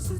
Cause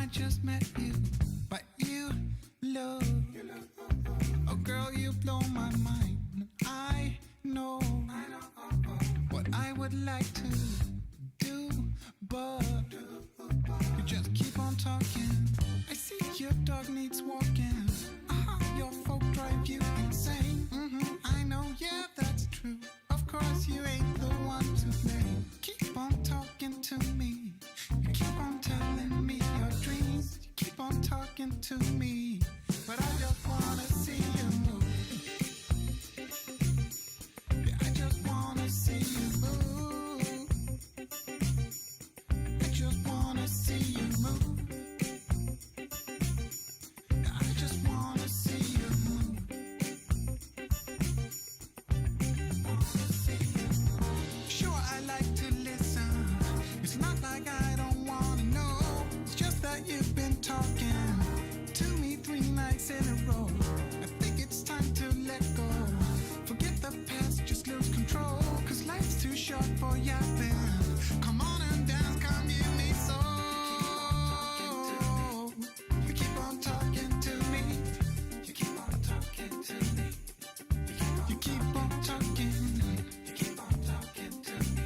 I just met you, but you look. Oh, girl, you blow my mind. I know what I would like to do, but you just keep on talking. I see your dog needs walking. Your folk drive you insane. I know, yeah, that's true. Of course, you ain't the one to blame. Keep on talking to me. You keep on telling me your dreams. You keep on talking to me, but I just wanna see you move. Yeah, I just wanna see you move. I just wanna see you move. Yeah, I just wanna see you move. Sure, I like to listen. It's not like I don't wanna know. It's just that you've been talking to me 3 nights in a row. I think it's time to let go. Forget the past, just lose control. Cause life's too short for yapping. Come on and dance, come give me soul. You keep on talking to me. You keep on talking to me. You keep on talking. You keep on talking to me.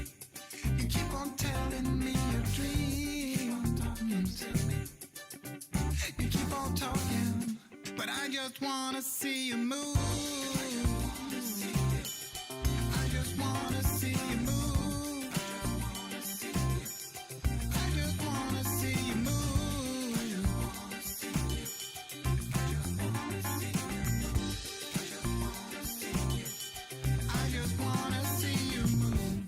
You keep on telling me your dreams. You keep on talking, but I just wanna see you move. I just wanna see you move. I just wanna see you move. I just wanna see you move.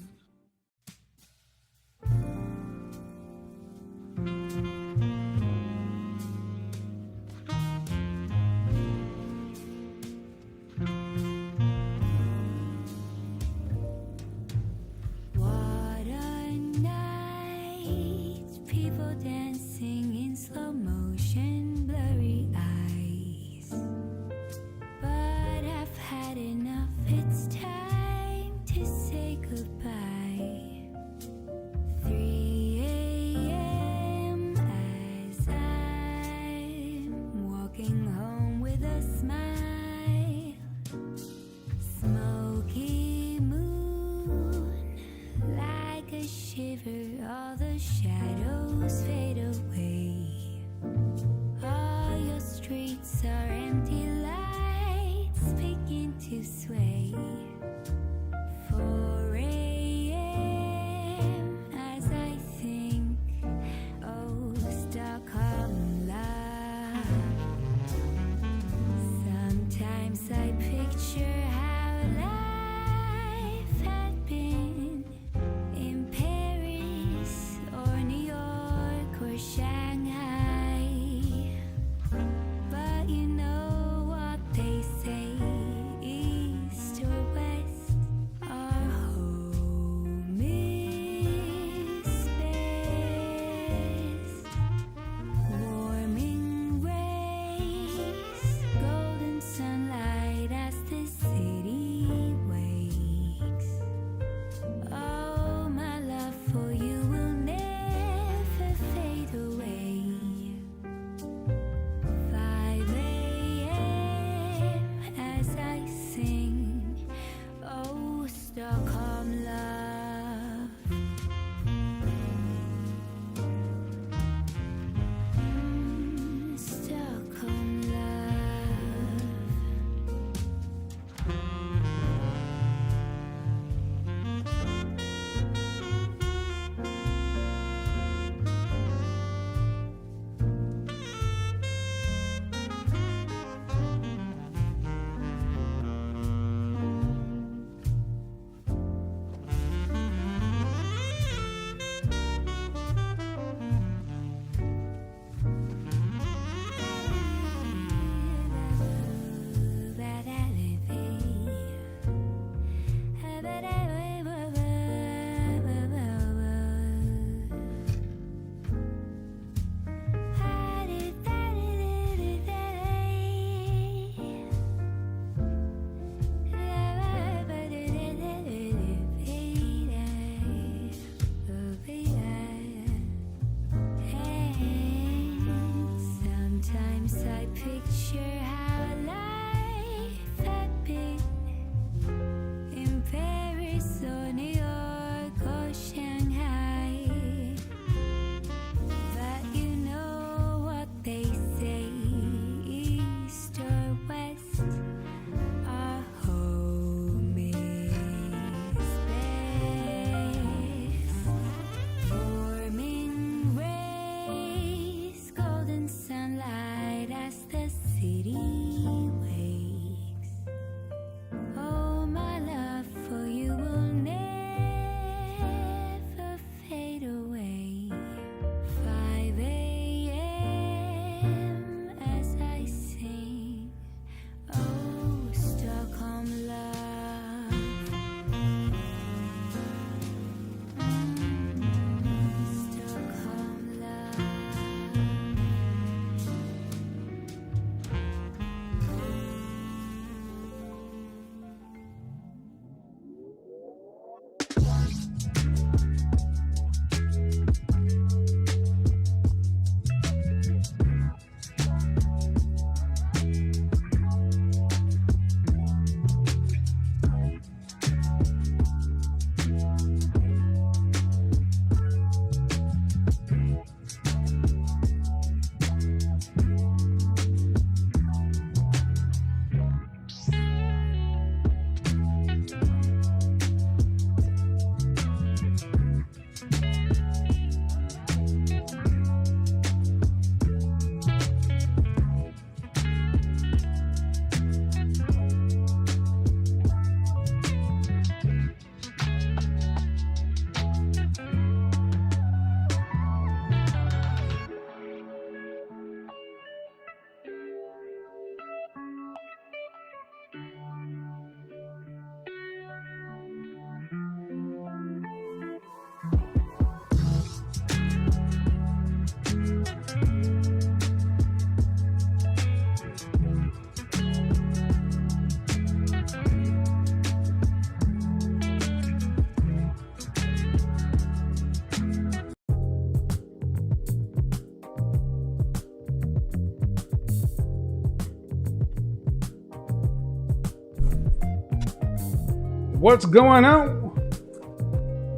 What's going on?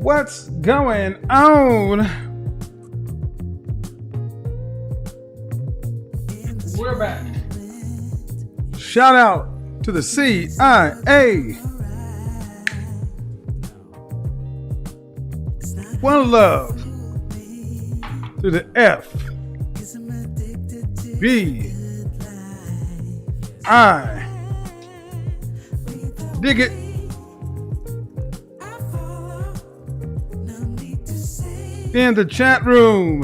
What's going on? We're back. Shout out to the CIA. One love to the F B I. Dig it. In the chat room.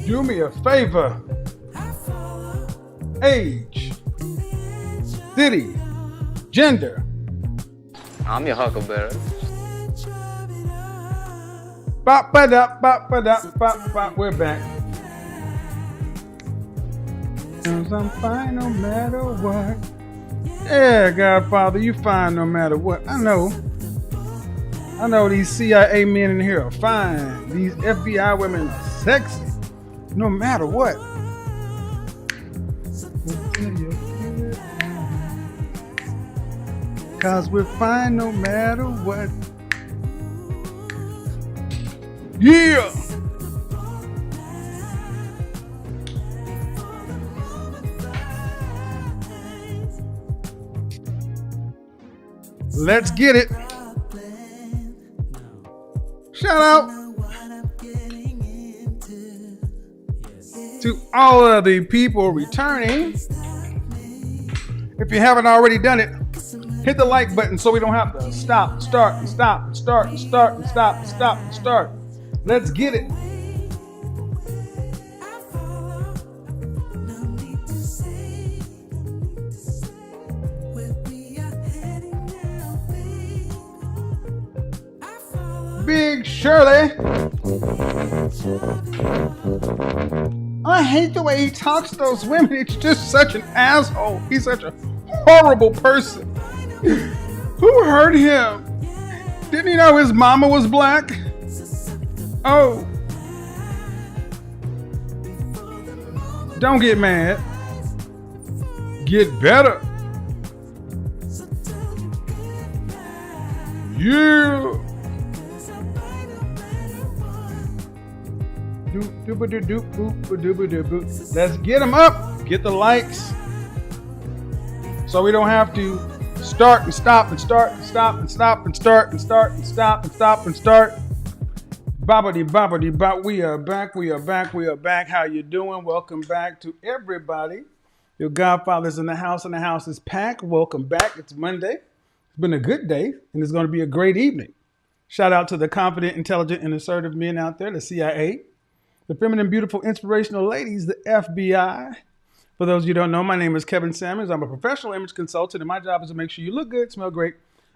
Do me a favor. Age, city, gender. I'm your huckleberry. Bop ba da bop ba da bop bop. We're back. 'Cause I'm fine no matter what. Yeah, Godfather, you fine no matter what. I know these CIA men in here are fine. These FBI women are sexy. No matter what. Cause we're fine no matter what. Yeah! Let's get it. Shout out to all of the people returning. If you haven't already done it, hit the like button so we don't have to stop, start, and stop, and start, and start, and stop, and stop, and start. Let's get it. Big Shirley. I hate the way he talks to those women. He's just such an asshole. He's such a horrible person. Who hurt him? Didn't he know his mama was black? Oh. Don't get mad. Get better. Yeah. Let's get them up. Get the likes. So we don't have to start and stop and start and stop and stop and start and start and stop and stop and start. Bobbity bobbity bop. We are back. We are back. We are back. How you doing? Welcome back to everybody. Your Godfather's in the house and the house is packed. Welcome back. It's Monday. It's been a good day and it's going to be a great evening. Shout out to the confident, intelligent, and assertive men out there, the CIA. The feminine, beautiful, inspirational ladies, the FBI. For those of you who don't know, my name is Kevin Sammons. I'm a professional image consultant, and my job is to make sure you look good, smell great,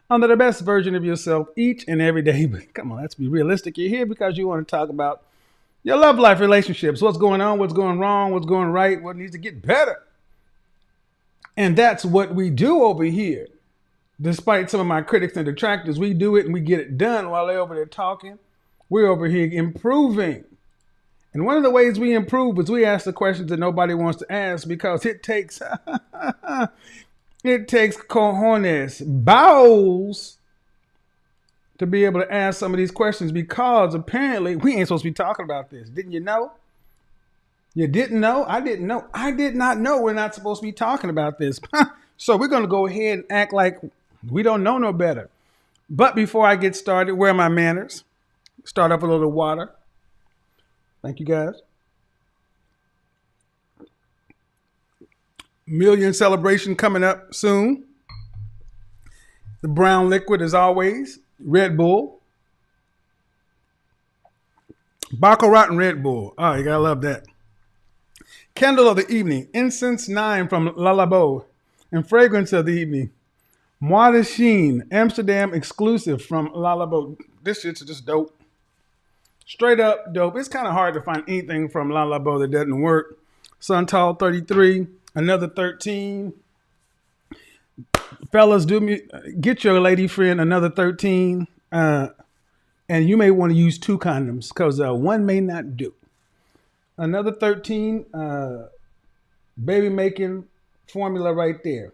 under the best version of yourself each and every day. But come on, let's be realistic. You're here because you want to talk about your love life, relationships, what's going on, what's going wrong, what's going right, what needs to get better. And that's what we do over here. Despite some of my critics and detractors, we do it and we get it done while they're over there talking. We're over here improving. And one of the ways we improve is we ask the questions that nobody wants to ask because it takes cojones, bowels to be able to ask some of these questions because apparently we ain't supposed to be talking about this. Didn't you know? You didn't know? I didn't know. I did not know we're not supposed to be talking about this. So we're going to go ahead and act like we don't know no better. But before I get started, where are my manners? Start up a little water. Thank you, guys. Million celebration coming up soon. The brown liquid, as always, Red Bull. Baccarat and Red Bull. Oh, you gotta love that. Candle of the evening, Incense 9 from La Labo. And fragrance of the evening, Moi de Chine, Amsterdam exclusive from La Labo. This shit's just dope. Straight up dope. It's kind of hard to find anything from La Labo that doesn't work. Suntal 33, another 13. Fellas, get your lady friend another 13. And you may want to use 2 condoms because one may not do. Another 13 baby making formula right there.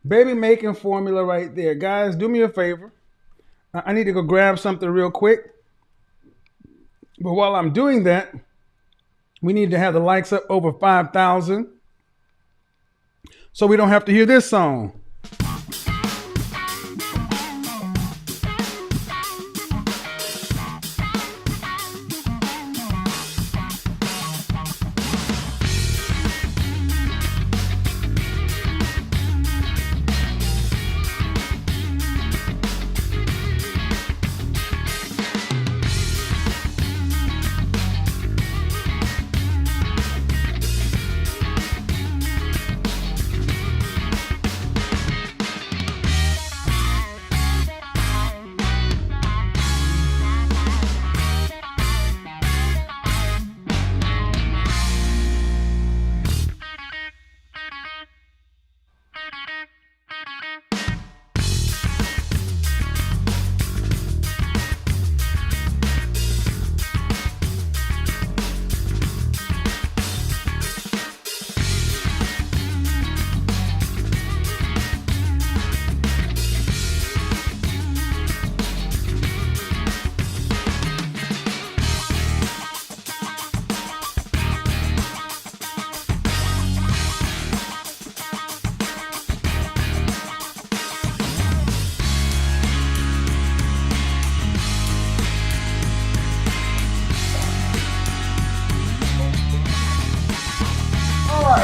Baby making formula right there. Guys, do me a favor. I need to go grab something real quick. But while I'm doing that, we need to have the likes up over 5,000 so we don't have to hear this song.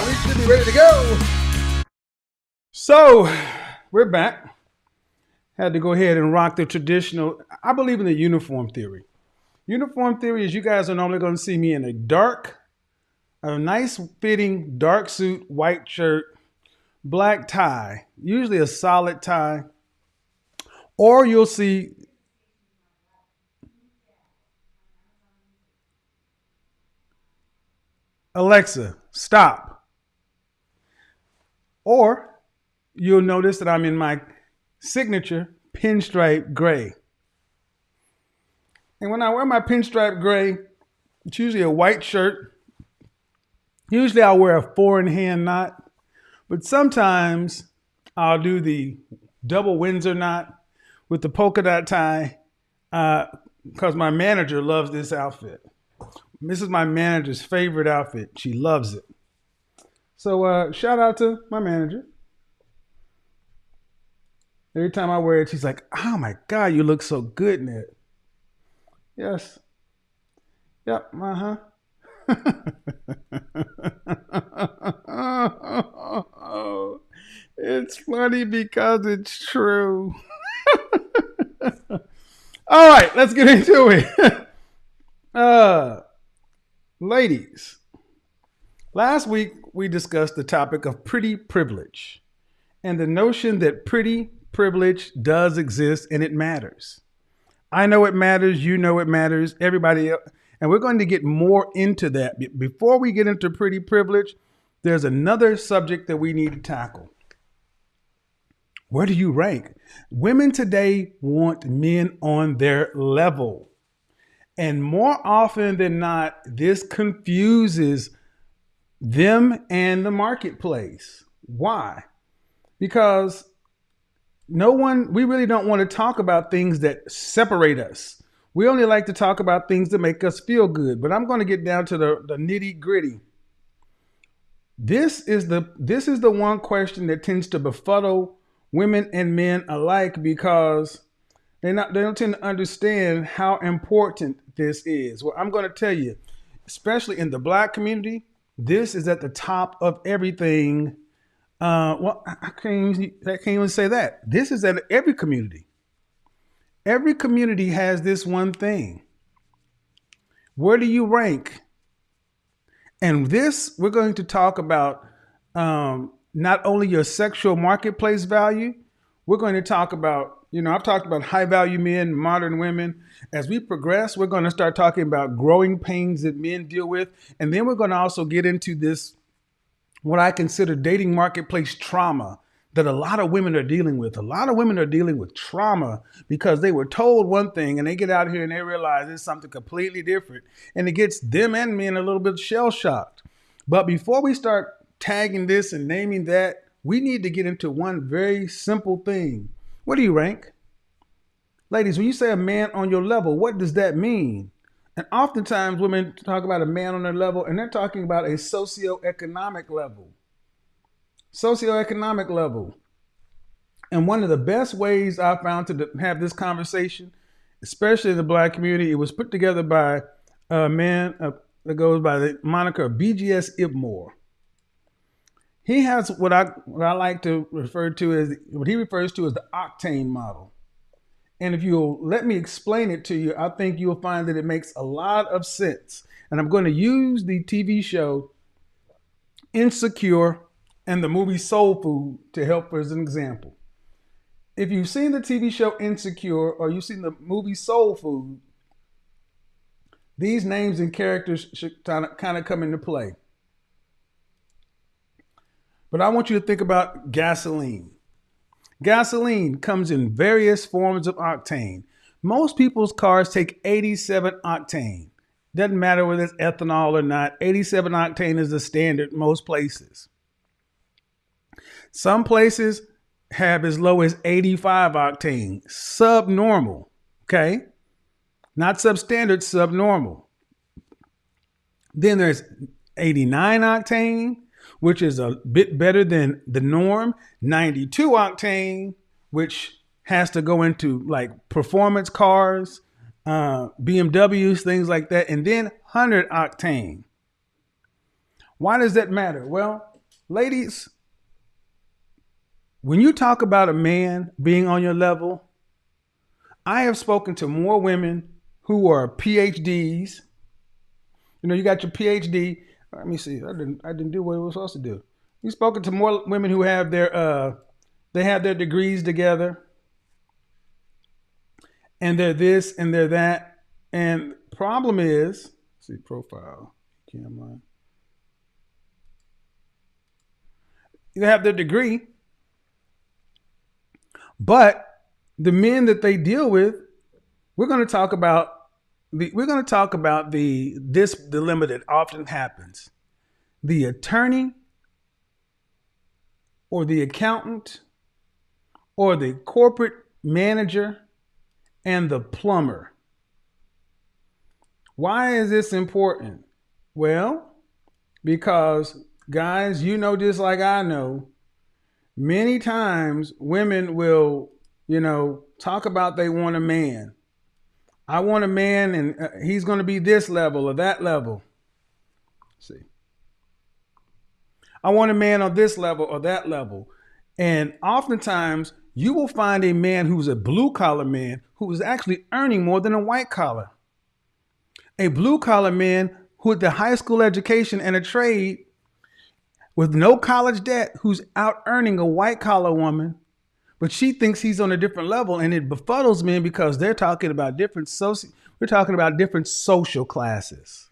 We should be ready to go. So, we're back. Had to go ahead and rock the traditional. I believe in the uniform theory. Uniform theory is you guys are normally going to see me in a nice fitting dark suit, white shirt, black tie, usually a solid tie, or you'll see Alexa, stop. Or you'll notice that I'm in my signature pinstripe gray. And when I wear my pinstripe gray, it's usually a white shirt. Usually I'll wear a 4-in-hand knot, but sometimes I'll do the double Windsor knot with the polka dot tie because my manager loves this outfit. This is my manager's favorite outfit. She loves it. So shout out to my manager. Every time I wear it, she's like, oh my God, you look so good in it. Yes. Yep, It's funny because it's true. All right, let's get into it. Ladies, last week we discussed the topic of pretty privilege and the notion that pretty privilege does exist and it matters. I know it matters, you know it matters, everybody else, and we're going to get more into that. Before we get into pretty privilege, there's another subject that we need to tackle. Where do you rank? Women today want men on their level. And more often than not, this confuses them and the marketplace. Why? Because we really don't want to talk about things that separate us. We only like to talk about things that make us feel good. But I'm going to get down to the nitty gritty. This is the one question that tends to befuddle women and men alike because they don't tend to understand how important this is. Well, I'm going to tell you, especially in the Black community, this is at the top of everything. I can't even say that. This is at every community. Every community has this one thing. Where do you rank? And this, we're going to talk about not only your sexual marketplace value, we're going to talk about, I've talked about high value men, modern women. As we progress, we're going to start talking about growing pains that men deal with. And then we're going to also get into this, what I consider dating marketplace trauma that a lot of women are dealing with. A lot of women are dealing with trauma because they were told one thing and they get out here and they realize it's something completely different. And it gets them and men a little bit shell shocked. But before we start tagging this and naming that, we need to get into one very simple thing. What do you rank? Ladies, when you say a man on your level, what does that mean? And oftentimes women talk about a man on their level, and they're talking about a socioeconomic level. Socioeconomic level. And one of the best ways I found to have this conversation, especially in the Black community, it was put together by a man that goes by the moniker of BGS Ibmore. He has what I like to refer to as, what he refers to as the Octane model. And if you'll let me explain it to you, I think you'll find that it makes a lot of sense. And I'm going to use the TV show Insecure and the movie Soul Food to help as an example. If you've seen the TV show Insecure or you've seen the movie Soul Food, these names and characters should kind of come into play. But I want you to think about gasoline. Gasoline comes in various forms of octane. Most people's cars take 87 octane. Doesn't matter whether it's ethanol or not. 87 octane is the standard most places. Some places have as low as 85 octane, subnormal, okay? Not substandard, subnormal. Then there's 89 octane, which is a bit better than the norm. 92 octane, which has to go into like performance cars, BMWs, things like that. And then 100 octane. Why does that matter? Well, ladies, when you talk about a man being on your level, I have spoken to more women who are PhDs. You know, you got your PhD. Let me see. I didn't do what I was supposed to do. You've spoken to more women who have their degrees together, and they're this and they're that. And problem is, let's see, profile camera. They have their degree, but the men that they deal with, we're going to talk about the dilemma that often happens. The attorney or the accountant or the corporate manager and the plumber. Why is this important? Well, because guys, you know just like I know, many times women will, talk about they want a man. I want a man and he's going to be this level or that level. Let's see. I want a man on this level or that level. And oftentimes you will find a man who's a blue collar man who is actually earning more than a white collar. A blue collar man who with a high school education and a trade with no college debt who's out earning a white collar woman, but she thinks he's on a different level, and it befuddles men because they're talking about different social classes.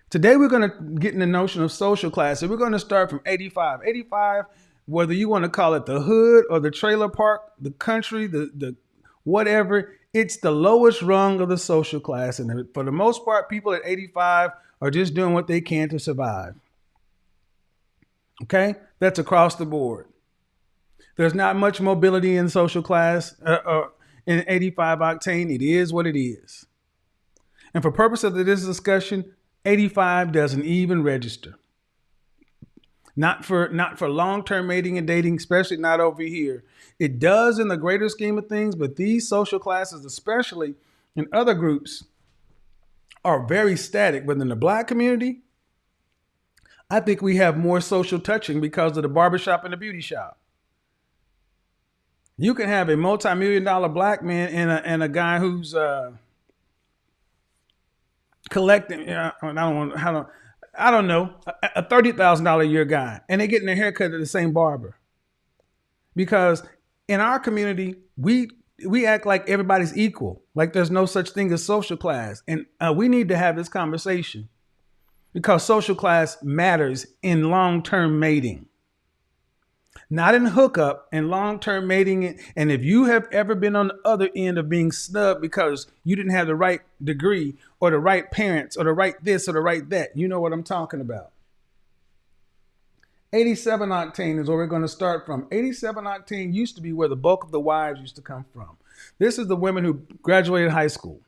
Today we're going to get in the notion of social classes. We're going to start from 85. 85, whether you want to call it the hood or the trailer park, the country, the whatever, it's the lowest rung of the social class. And for the most part, people at 85 are just doing what they can to survive. Okay? That's across the board. There's not much mobility in social class in 85 octane. It is what it is. And for purpose of this discussion, 85 doesn't even register. Not for long-term mating and dating, especially not over here. It does in the greater scheme of things, but these social classes, especially in other groups, are very static. But in the Black community, I think we have more social touching because of the barbershop and the beauty shop. You can have a multi-million-dollar Black man and a guy who's collecting. I don't know, a $30,000 a year guy, and they're getting their haircut at the same barber. Because in our community, we act like everybody's equal, like there's no such thing as social class, and we need to have this conversation because social class matters in long-term mating. Not in hookup and long-term mating. And if you have ever been on the other end of being snubbed because you didn't have the right degree or the right parents or the right this or the right that, you know what I'm talking about. 87 octane is where we're going to start from. 87 octane used to be where the bulk of the wives used to come from. This is the women who graduated high school.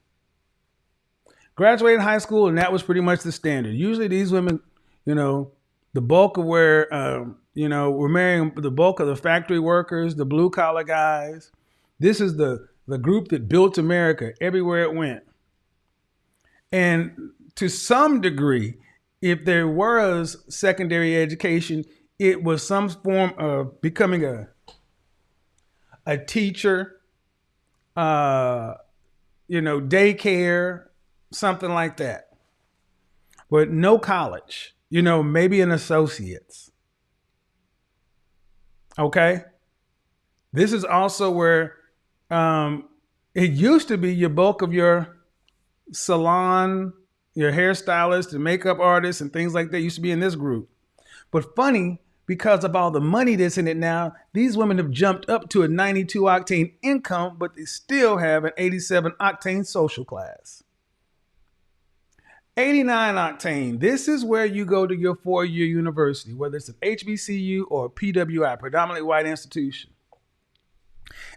Graduated high school, and that was pretty much the standard. Usually these women, the bulk of where, we're marrying the bulk of the factory workers, the blue collar guys. This is the group that built America everywhere it went. And to some degree, if there was secondary education, it was some form of becoming a teacher, daycare, something like that. But no college, maybe an associate's. Okay? This is also where it used to be your bulk of your salon, your hairstylist and makeup artists and things like that used to be in this group. But funny, because of all the money that's in it now, these women have jumped up to a 92 octane income, but they still have an 87 octane social class. 89 octane, this is where you go to your 4-year university, whether it's an HBCU or a PWI, predominantly white institution.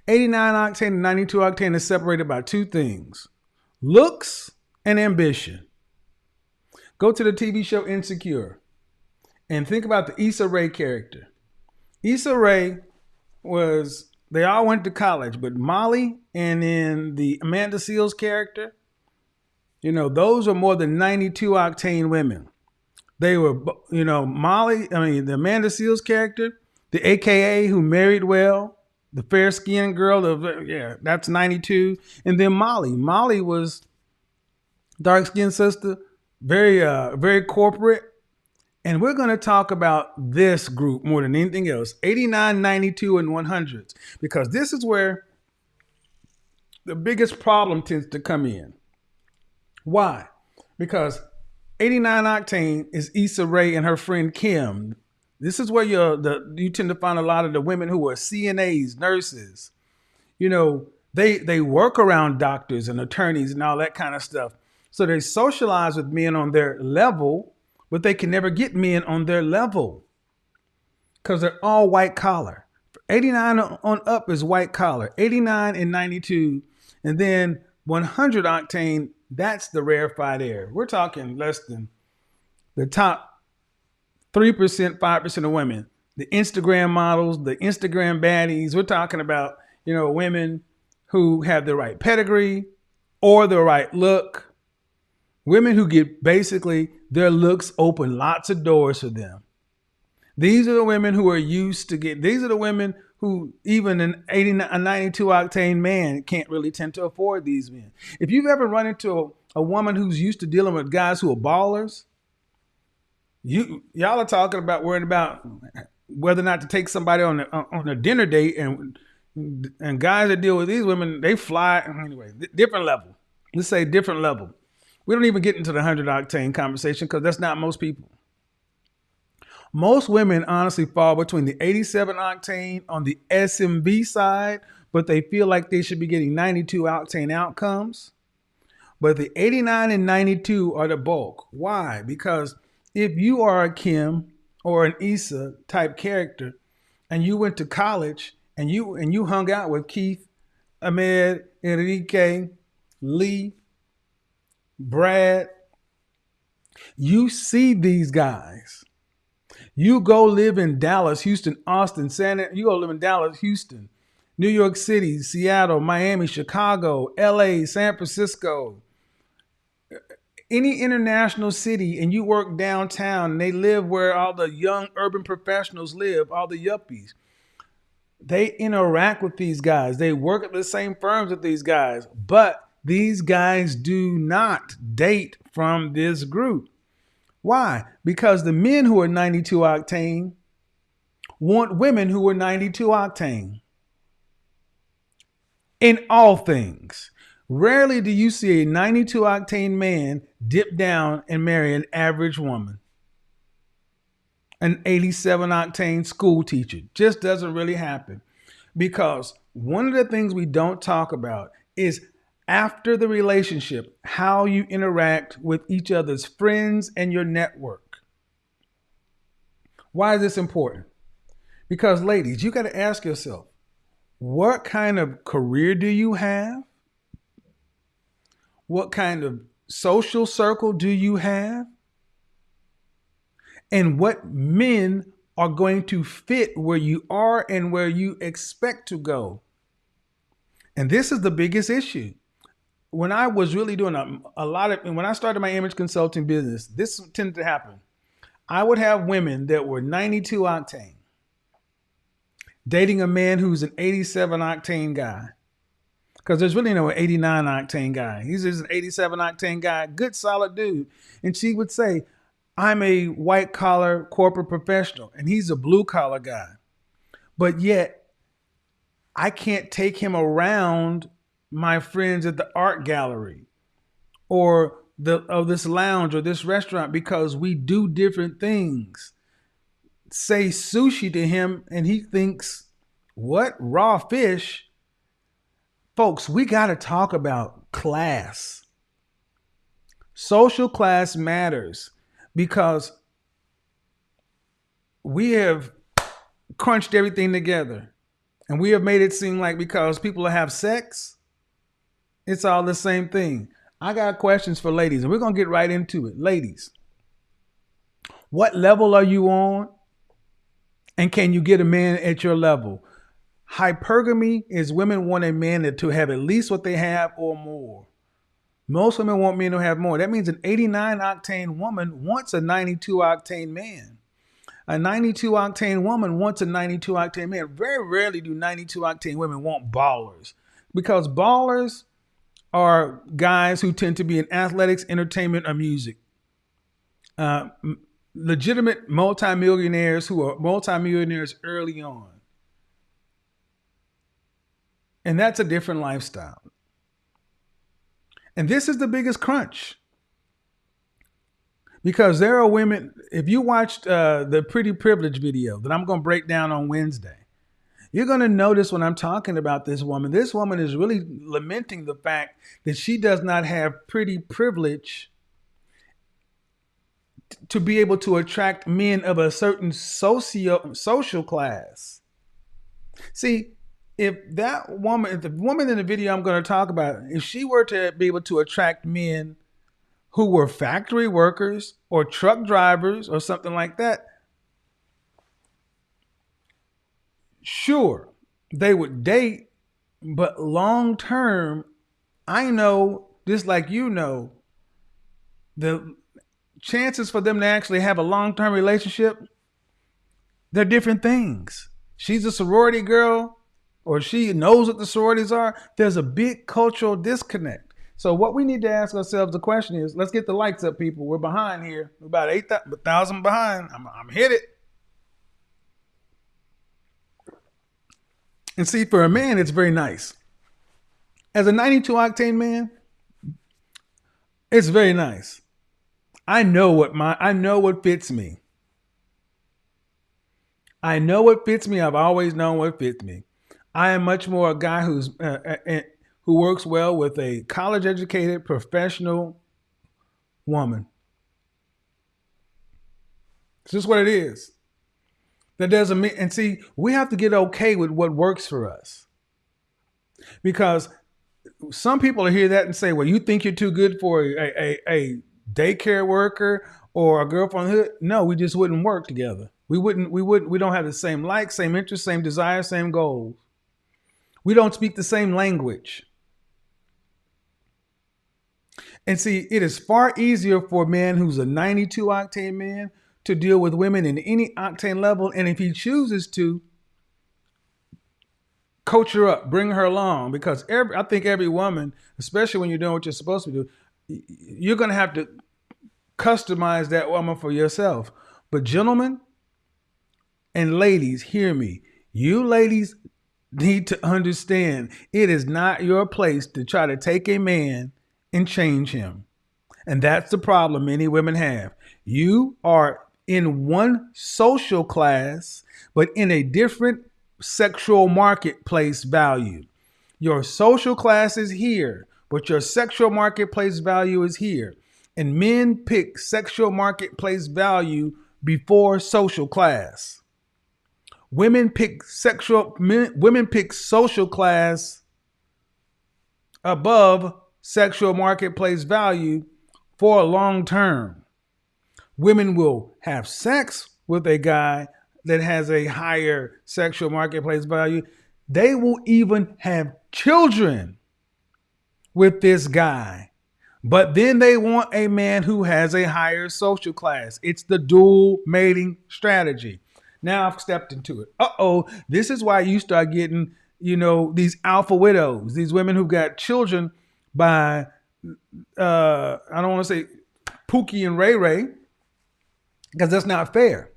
89 octane and 92 octane is separated by two things: looks and ambition. Go to the TV show Insecure and think about the Issa Rae character. Issa Rae they all went to college, but Molly and then the Amanda Seales character, those are more than 92 octane women. They were, the Amanda Seales character, the AKA who married well, the fair skinned girl, that's 92. And then Molly was dark skinned sister, very, very corporate. And we're going to talk about this group more than anything else, 89, 92, and 100s, because this is where the biggest problem tends to come in. Why? Because 89 octane is Issa Rae and her friend Kim. This is where you tend to find a lot of the women who are CNAs, nurses. They work around doctors and attorneys and all that kind of stuff. So they socialize with men on their level, but they can never get men on their level because they're all white collar. 89 on up is white collar, 89 and 92. And then 100 octane, that's the rarefied air. We're talking less than the top 3%, 5% of women, the Instagram models, the Instagram baddies. We're talking about, women who have the right pedigree or the right look. Women who get basically their looks open lots of doors for them. These are the women who are used to these are the women who even a 92 octane man can't really tend to afford these men. If you've ever run into a woman who's used to dealing with guys who are ballers, y'all are worrying about whether or not to take somebody on a dinner date, and guys that deal with these women, they fly anyway, different level. Let's say different level. We don't even get into the 100 octane conversation because that's not most people. Most women honestly fall between the 87 octane on the SMV side, but they feel like they should be getting 92 octane outcomes. But the 89 and 92 are the bulk. Why? Because if you are a Kim or an Issa type character and you went to college and you hung out with Keith, Ahmed, Enrique, Lee, Brad, you see these guys. You go live in Dallas, Houston, Austin, you go live in Dallas, Houston, New York City, Seattle, Miami, Chicago, LA, San Francisco, any international city, and you work downtown and they live where all the young urban professionals live, all the yuppies. They interact with these guys. They work at the same firms with these guys, but these guys do not date from this group. Why? Because the men who are 92 octane want women who are 92 octane. In all things. Rarely do you see a 92 octane man dip down and marry an average woman. An 87 octane school teacher. Just doesn't really happen. Because one of the things we don't talk about is after the relationship, how you interact with each other's friends and your network. Why is this important? Because ladies, you got to ask yourself, what kind of career do you have? What kind of social circle do you have? And what men are going to fit where you are and where you expect to go? And this is the biggest issue. When I was really doing when I started my image consulting business, this tended to happen. I would have women that were 92 octane dating a man who's an 87 octane guy. Because there's really no 89 octane guy. He's just an 87 octane guy, good, solid dude. And she would say, I'm a white collar corporate professional and he's a blue collar guy. But yet I can't take him around my friends at the art gallery or this lounge or this restaurant because we do different things. Say sushi to him and he thinks, what? Raw fish? Folks, we got to talk about class. Social class matters because we have crunched everything together and we have made it seem like because people have sex, it's all the same thing. I got questions for ladies and we're going to get right into it. Ladies, what level are you on? And can you get a man at your level? Hypergamy is women want a man to have at least what they have or more. Most women want men to have more. That means an 89 octane woman wants a 92 octane man. A 92 octane woman wants a 92 octane man. Very rarely do 92 octane women want ballers because ballers are guys who tend to be in athletics, entertainment, or music. Legitimate multimillionaires who are multimillionaires early on. And that's a different lifestyle. And this is the biggest crunch. Because there are women, if you watched the Pretty Privilege video that I'm going to break down on Wednesday, you're going to notice when I'm talking about this woman is really lamenting the fact that she does not have pretty privilege to be able to attract men of a certain social class. See, if the woman in the video I'm going to talk about, if she were to be able to attract men who were factory workers or truck drivers or something like that, sure, they would date, but long term, I know, just like you know, the chances for them to actually have a long-term relationship, they're different things. She's a sorority girl, or she knows what the sororities are. There's a big cultural disconnect. So what we need to ask ourselves the question is, let's get the likes up, people. We're behind here. We're about 8,000 behind. I'm hit it. And see, for a man, it's very nice. As a 92 octane man, it's very nice. I know what fits me. I know what fits me. I've always known what fits me. I am much more a guy who works well with a college-educated professional woman. It's just what it is. That doesn't mean, and see, we have to get okay with what works for us. Because some people will hear that and say, well, you think you're too good for a daycare worker or a girl from the hood? No, we just wouldn't work together. We don't have the same likes, same interests, same desires, same goals. We don't speak the same language. And see, it is far easier for a man who's a 92 octane man to deal with women in any octane level. And if he chooses to, coach her up, bring her along, because I think every woman, especially when you're doing what you're supposed to do, you're going to have to customize that woman for yourself. But gentlemen and ladies, hear me. You ladies need to understand it is not your place to try to take a man and change him. And that's the problem many women have. You are in one social class, but in a different sexual marketplace value. Your social class is here, but your sexual marketplace value is here. And men pick sexual marketplace value before social class. Women pick social class above sexual marketplace value for a long term. Women will have sex with a guy that has a higher sexual marketplace value. They will even have children with this guy. But then they want a man who has a higher social class. It's the dual mating strategy. Now I've stepped into it. This is why you start getting, these alpha widows, these women who've got children by, I don't want to say Pookie and Ray Ray, because that's not fair.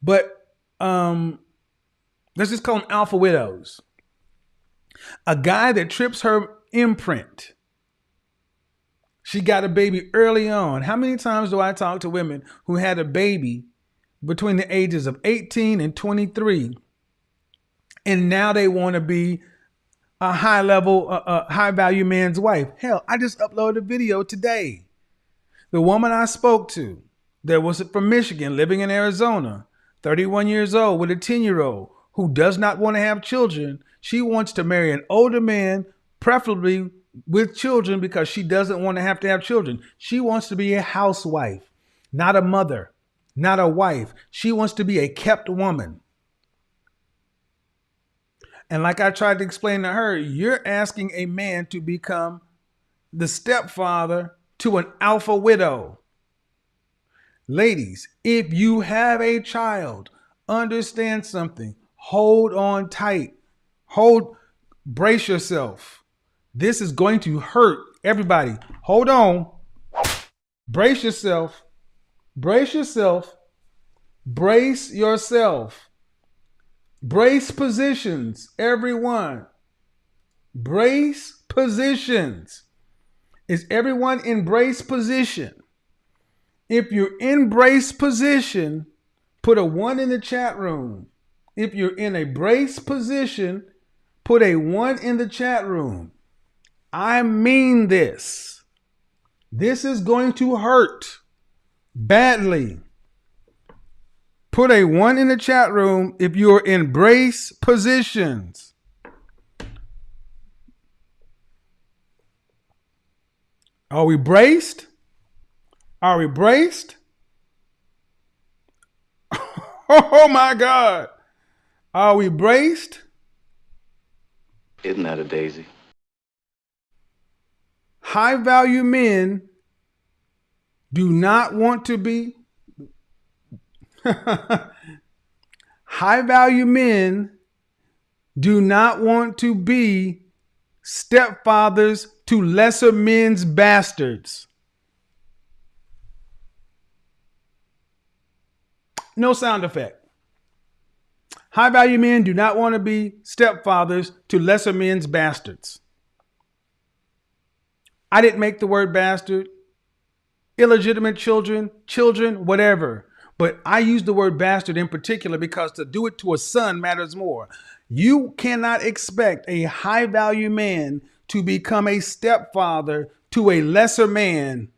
But let's just call them alpha widows. A guy that trips her imprint. She got a baby early on. How many times do I talk to women who had a baby between the ages of 18 and 23, and now they want to be a high level, high value man's wife? Hell, I just uploaded a video today. The woman I spoke to, that was from Michigan, living in Arizona, 31 years old with a 10-year-old who does not want to have children. She wants to marry an older man, preferably with children, because she doesn't want to have children. She wants to be a housewife, not a mother, not a wife. She wants to be a kept woman. And like I tried to explain to her, you're asking a man to become the stepfather to an alpha widow. Ladies, if you have a child, understand something. Hold on tight. Brace yourself. This is going to hurt. Everybody, hold on. Brace yourself. Brace yourself. Brace yourself. Brace positions, everyone. Brace positions. Is everyone in brace position? If you're in brace position, put a 1 in the chat room. If you're in a brace position, put a 1 in the chat room. I mean this. This is going to hurt badly. Put a 1 in the chat room if you're in brace positions. Are we braced? Are we braced? Oh my God. Are we braced? Isn't that a daisy? High value men do not want to be. High value men do not want to be stepfathers to lesser men's bastards. No sound effect. High value men do not want to be stepfathers to lesser men's bastards. I didn't make the word bastard. Illegitimate children, whatever. But I use the word bastard in particular because to do it to a son matters more. You cannot expect a high value man to become a stepfather to a lesser man.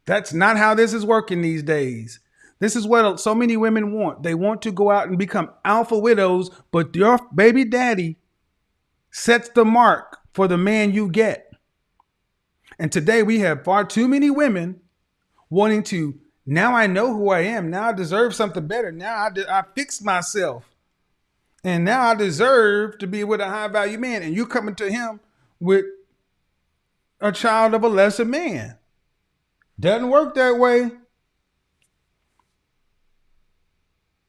That's not how this is working these days. This is what so many women want. They want to go out and become alpha widows, but your baby daddy sets the mark for the man you get. And today we have far too many women wanting to, now I know who I am. Now I deserve something better. Now I fixed myself. And now I deserve to be with a high value man. And you coming to him with a child of a lesser man. Doesn't work that way.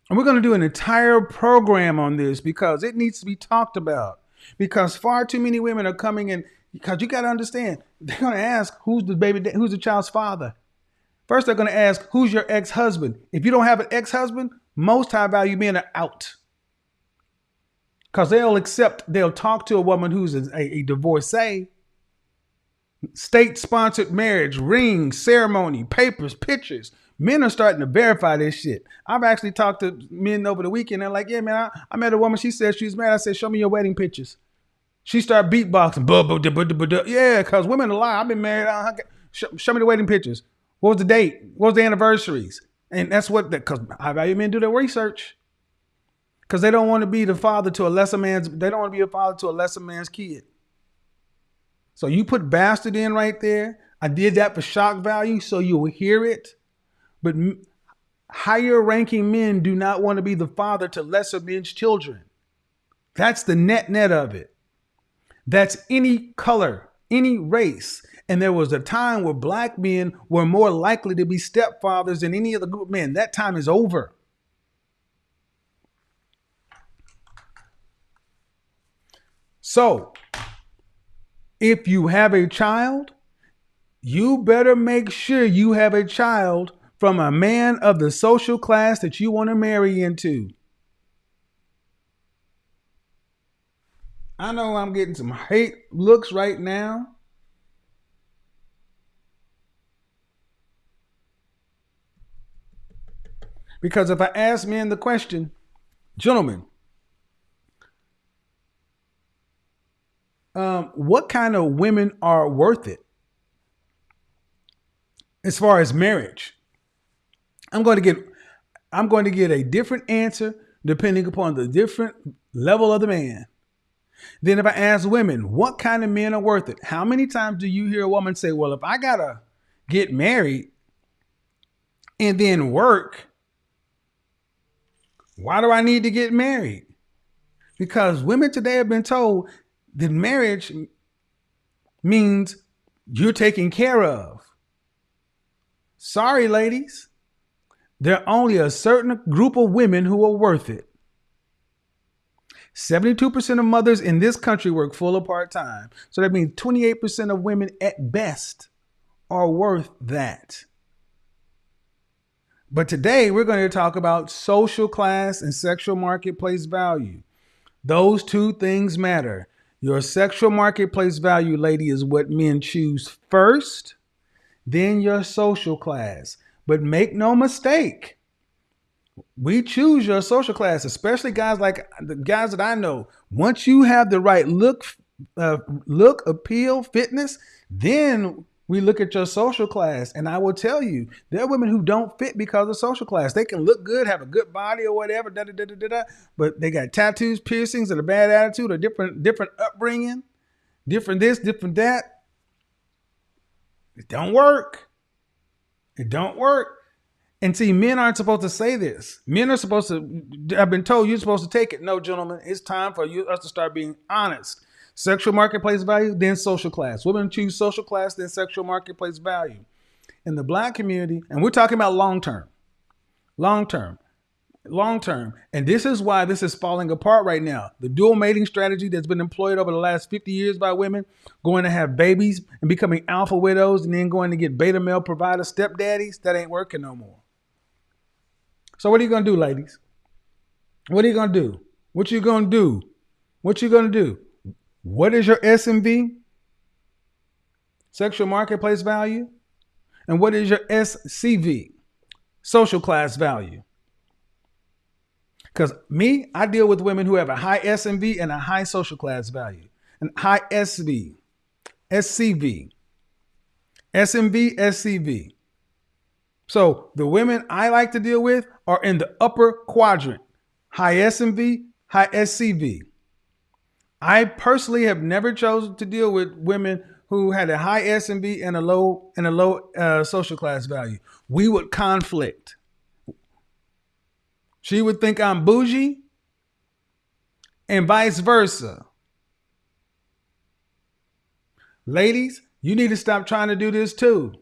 And we're going to do an entire program on this because it needs to be talked about. Because far too many women are coming in, because you got to understand, they're going to ask, who's the child's father? First, they're going to ask, who's your ex-husband? If you don't have an ex-husband, most high value men are out. Because they'll talk to a woman who's a divorcee. State-sponsored marriage, ring, ceremony, papers, pictures. Men are starting to verify this shit. I've actually talked to men over the weekend. They're like, yeah, man, I met a woman. She said she was married. I said, show me your wedding pictures. She started beatboxing. Yeah, because women lie. I've been married. Show me the wedding pictures. What was the date? What was the anniversaries? And that's what, because high value men do their research. Because they don't want to be the father to a lesser man's, they don't want to be a father to a lesser man's kid. So you put bastard in right there. I did that for shock value so you'll hear it. But higher ranking men do not want to be the father to lesser men's children. That's the net of it. That's any color, any race. And there was a time where black men were more likely to be stepfathers than any other group of men. That time is over. So, if you have a child, you better make sure you have a child from a man of the social class that you want to marry into. I know I'm getting some hate looks right now. Because if I ask men the question, gentlemen, what kind of women are worth it as far as marriage? I'm going to get a different answer depending upon the different level of the man. Then if I ask women, what kind of men are worth it? How many times do you hear a woman say, well, if I got to get married and then work, why do I need to get married? Because women today have been told that marriage means you're taken care of. Sorry, ladies. There are only a certain group of women who are worth it. 72% of mothers in this country work full or part-time. So that means 28% of women at best are worth that. But today we're going to talk about social class and sexual marketplace value. Those two things matter. Your sexual marketplace value, lady, is what men choose first, then your social class. But make no mistake, we choose your social class, especially guys like the guys that I know. Once you have the right look, appeal, fitness, then we look at your social class. And I will tell you, there are women who don't fit because of social class. They can look good, have a good body or whatever, but they got tattoos, piercings, and a bad attitude, or different upbringing, different this, different that. It don't work. It don't work. And see, men aren't supposed to say this. Men are supposed to, I've been told you're supposed to take it. No, gentlemen, it's time for us to start being honest. Sexual marketplace value, then social class. Women choose social class, then sexual marketplace value. In the black community, and we're talking about long-term. And this is why this is falling apart right now. The dual mating strategy that's been employed over the last 50 years by women, going to have babies and becoming alpha widows and then going to get beta male provider stepdaddies, that ain't working no more. So what are you going to do, ladies? What are you going to do? What you going to do? What you going to do? What is your SMV? Sexual marketplace value? And what is your SCV? Social class value? Because me, I deal with women who have a high SMV and a high social class value. And high SV, SCV, SMV, SCV. So the women I like to deal with are in the upper quadrant, high SMV, high SCV. I personally have never chosen to deal with women who had a high SMV and a low social class value. We would conflict. She would think I'm bougie and vice versa. Ladies, you need to stop trying to do this too.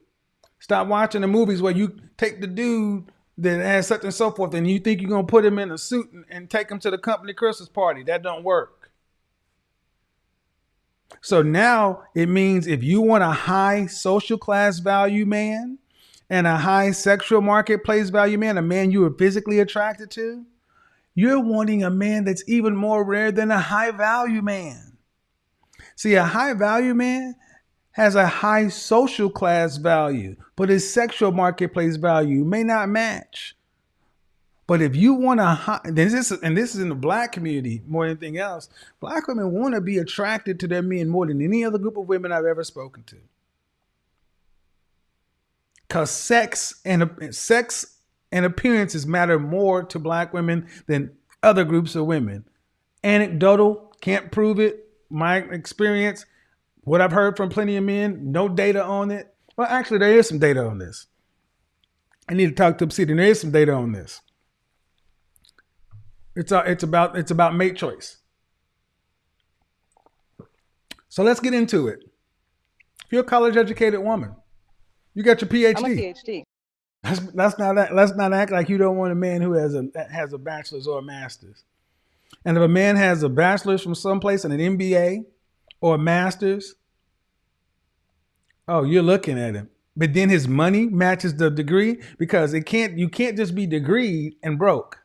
Stop watching the movies where you take the dude that has such and so forth and you think you're going to put him in a suit and take him to the company Christmas party. That don't work. So now it means if you want a high social class value man and a high sexual marketplace value man, a man you are physically attracted to, you're wanting a man that's even more rare than a high value man. See, a high value man has a high social class value, but his sexual marketplace value may not match. But if you want a high, and this is in the black community more than anything else, black women want to be attracted to their men more than any other group of women I've ever spoken to. because sex and appearances matter more to black women than other groups of women. Anecdotal, can't prove it. My experience, what I've heard from plenty of men, no data on it. Well, actually, there is some data on this. I need to talk to Obsidian. There is some data on this. It's about mate choice. So let's get into it. If you're a college educated woman, you got your PhD. I'm a PhD. Let's not act like you don't want a man who has a bachelor's or a master's. And if a man has a bachelor's from someplace and an MBA or a master's, oh, you're looking at him. But then his money matches the degree, because you can't just be degreed and broke.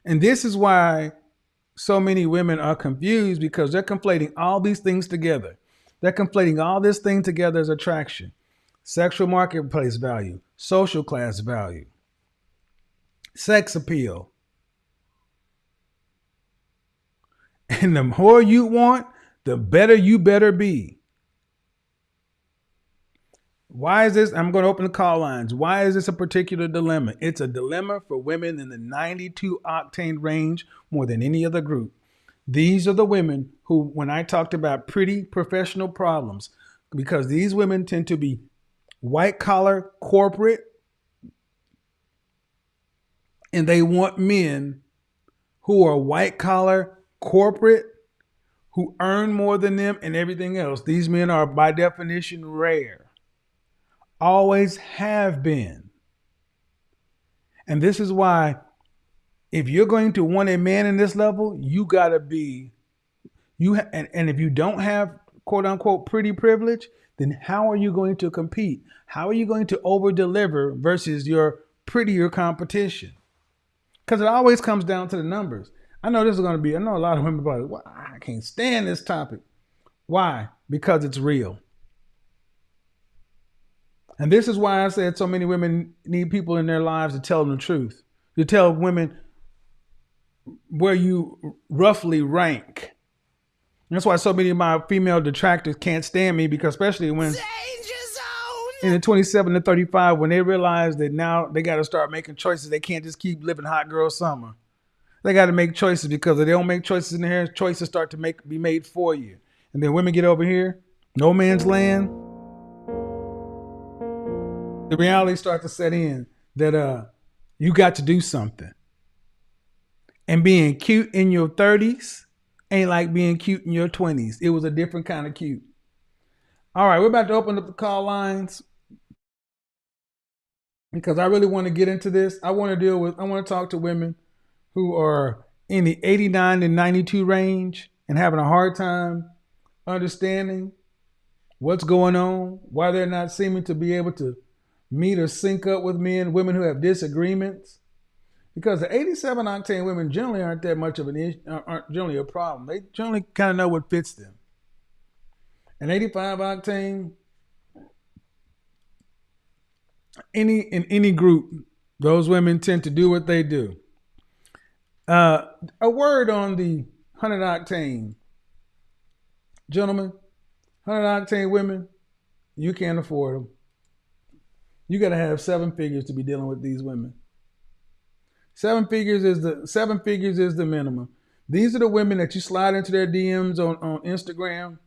And this is why so many women are confused, because they're conflating all these things together. They're conflating all this thing together as attraction, sexual marketplace value, social class value, sex appeal. And the more you want, the better you better be. Why is this? I'm going to open the call lines. Why is this a particular dilemma? It's a dilemma for women in the 92 octane range more than any other group. These are the women who, when I talked about pretty professional problems, because these women tend to be white collar, corporate, and they want men who are white collar, corporate, who earn more than them and everything else. These men are by definition rare. Always have been. And this is why, if you're going to want a man in this level, you gotta be, and if you don't have quote unquote pretty privilege, then how are you going to compete? How are you going to over deliver versus your prettier competition? Because it always comes down to the numbers. I know this is going to be, I know a lot of women are like, well, I can't stand this topic. Why? Because it's real. And this is why I said so many women need people in their lives to tell them the truth. To tell women where you roughly rank. And that's why so many of my female detractors can't stand me, because especially when in the 27 to 35, when they realize that now they got to start making choices. They can't just keep living hot girl summer. They got to make choices, because if they don't make choices in there, choices start to be made for you. And then women get over here, no man's land. The reality starts to set in that you got to do something. And being cute in your 30s ain't like being cute in your 20s. It was a different kind of cute. All right, we're about to open up the call lines, because I really want to get into this. I want to talk to women who are in the 89 to 92 range and having a hard time understanding what's going on, why they're not seeming to be able to meet or sync up with women who have disagreements. Because the 87 octane women generally aren't that much of an issue, aren't generally a problem. They generally kind of know what fits them. And 85 octane, in any group, those women tend to do what they do. A word on the 100 octane. Gentlemen, 100 octane women, you can't afford them. You got to have 7 figures to be dealing with these women. 7 figures is the minimum. These are the women that you slide into their DMs on Instagram,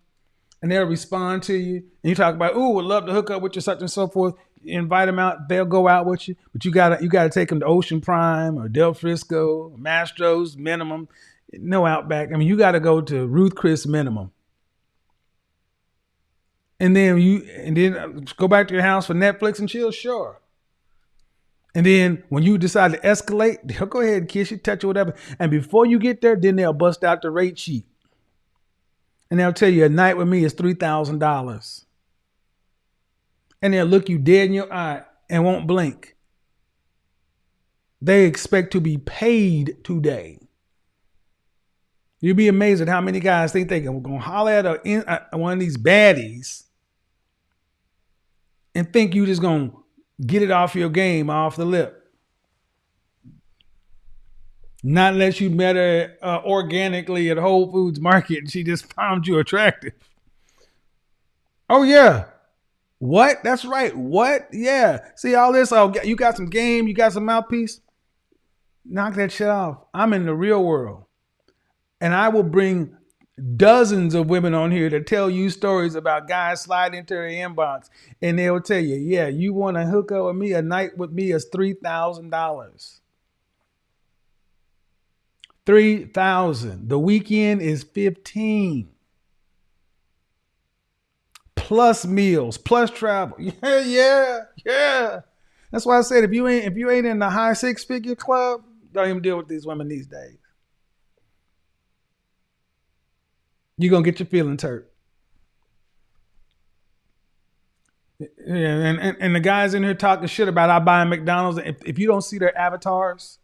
and they'll respond to you. And you talk about, ooh, would love to hook up with you, such and so forth. You invite them out, they'll go out with you. But you gotta take them to Ocean Prime or Del Frisco, Mastro's minimum, no Outback. I mean, you got to go to Ruth Chris minimum. And then go back to your house for Netflix and chill, sure. And then when you decide to escalate, they'll go ahead and kiss you, touch you, whatever. And before you get there, then they'll bust out the rate sheet. And they'll tell you a night with me is $3,000. And they'll look you dead in your eye and won't blink. They expect to be paid today. You'll be amazed at how many guys think they're going to holler at one of these baddies and think you just going to get it off your game, off the lip. Not unless you met her organically at Whole Foods Market and she just found you attractive. Oh, yeah. What? That's right. What? Yeah. See all this? Oh, you got some game. You got some mouthpiece. Knock that shit off. I'm in the real world. And I will bring dozens of women on here to tell you stories about guys sliding into their inbox and they'll tell you, yeah, you want to hook up with me? A night with me is $3,000. 3,000. The weekend is 15. Plus meals, plus travel. Yeah. That's why I said if you ain't in the high 6-figure club, don't even deal with these women these days. You're gonna get your feelings hurt. Yeah, and the guys in here talking shit about I buy McDonald's. If you don't see their avatars,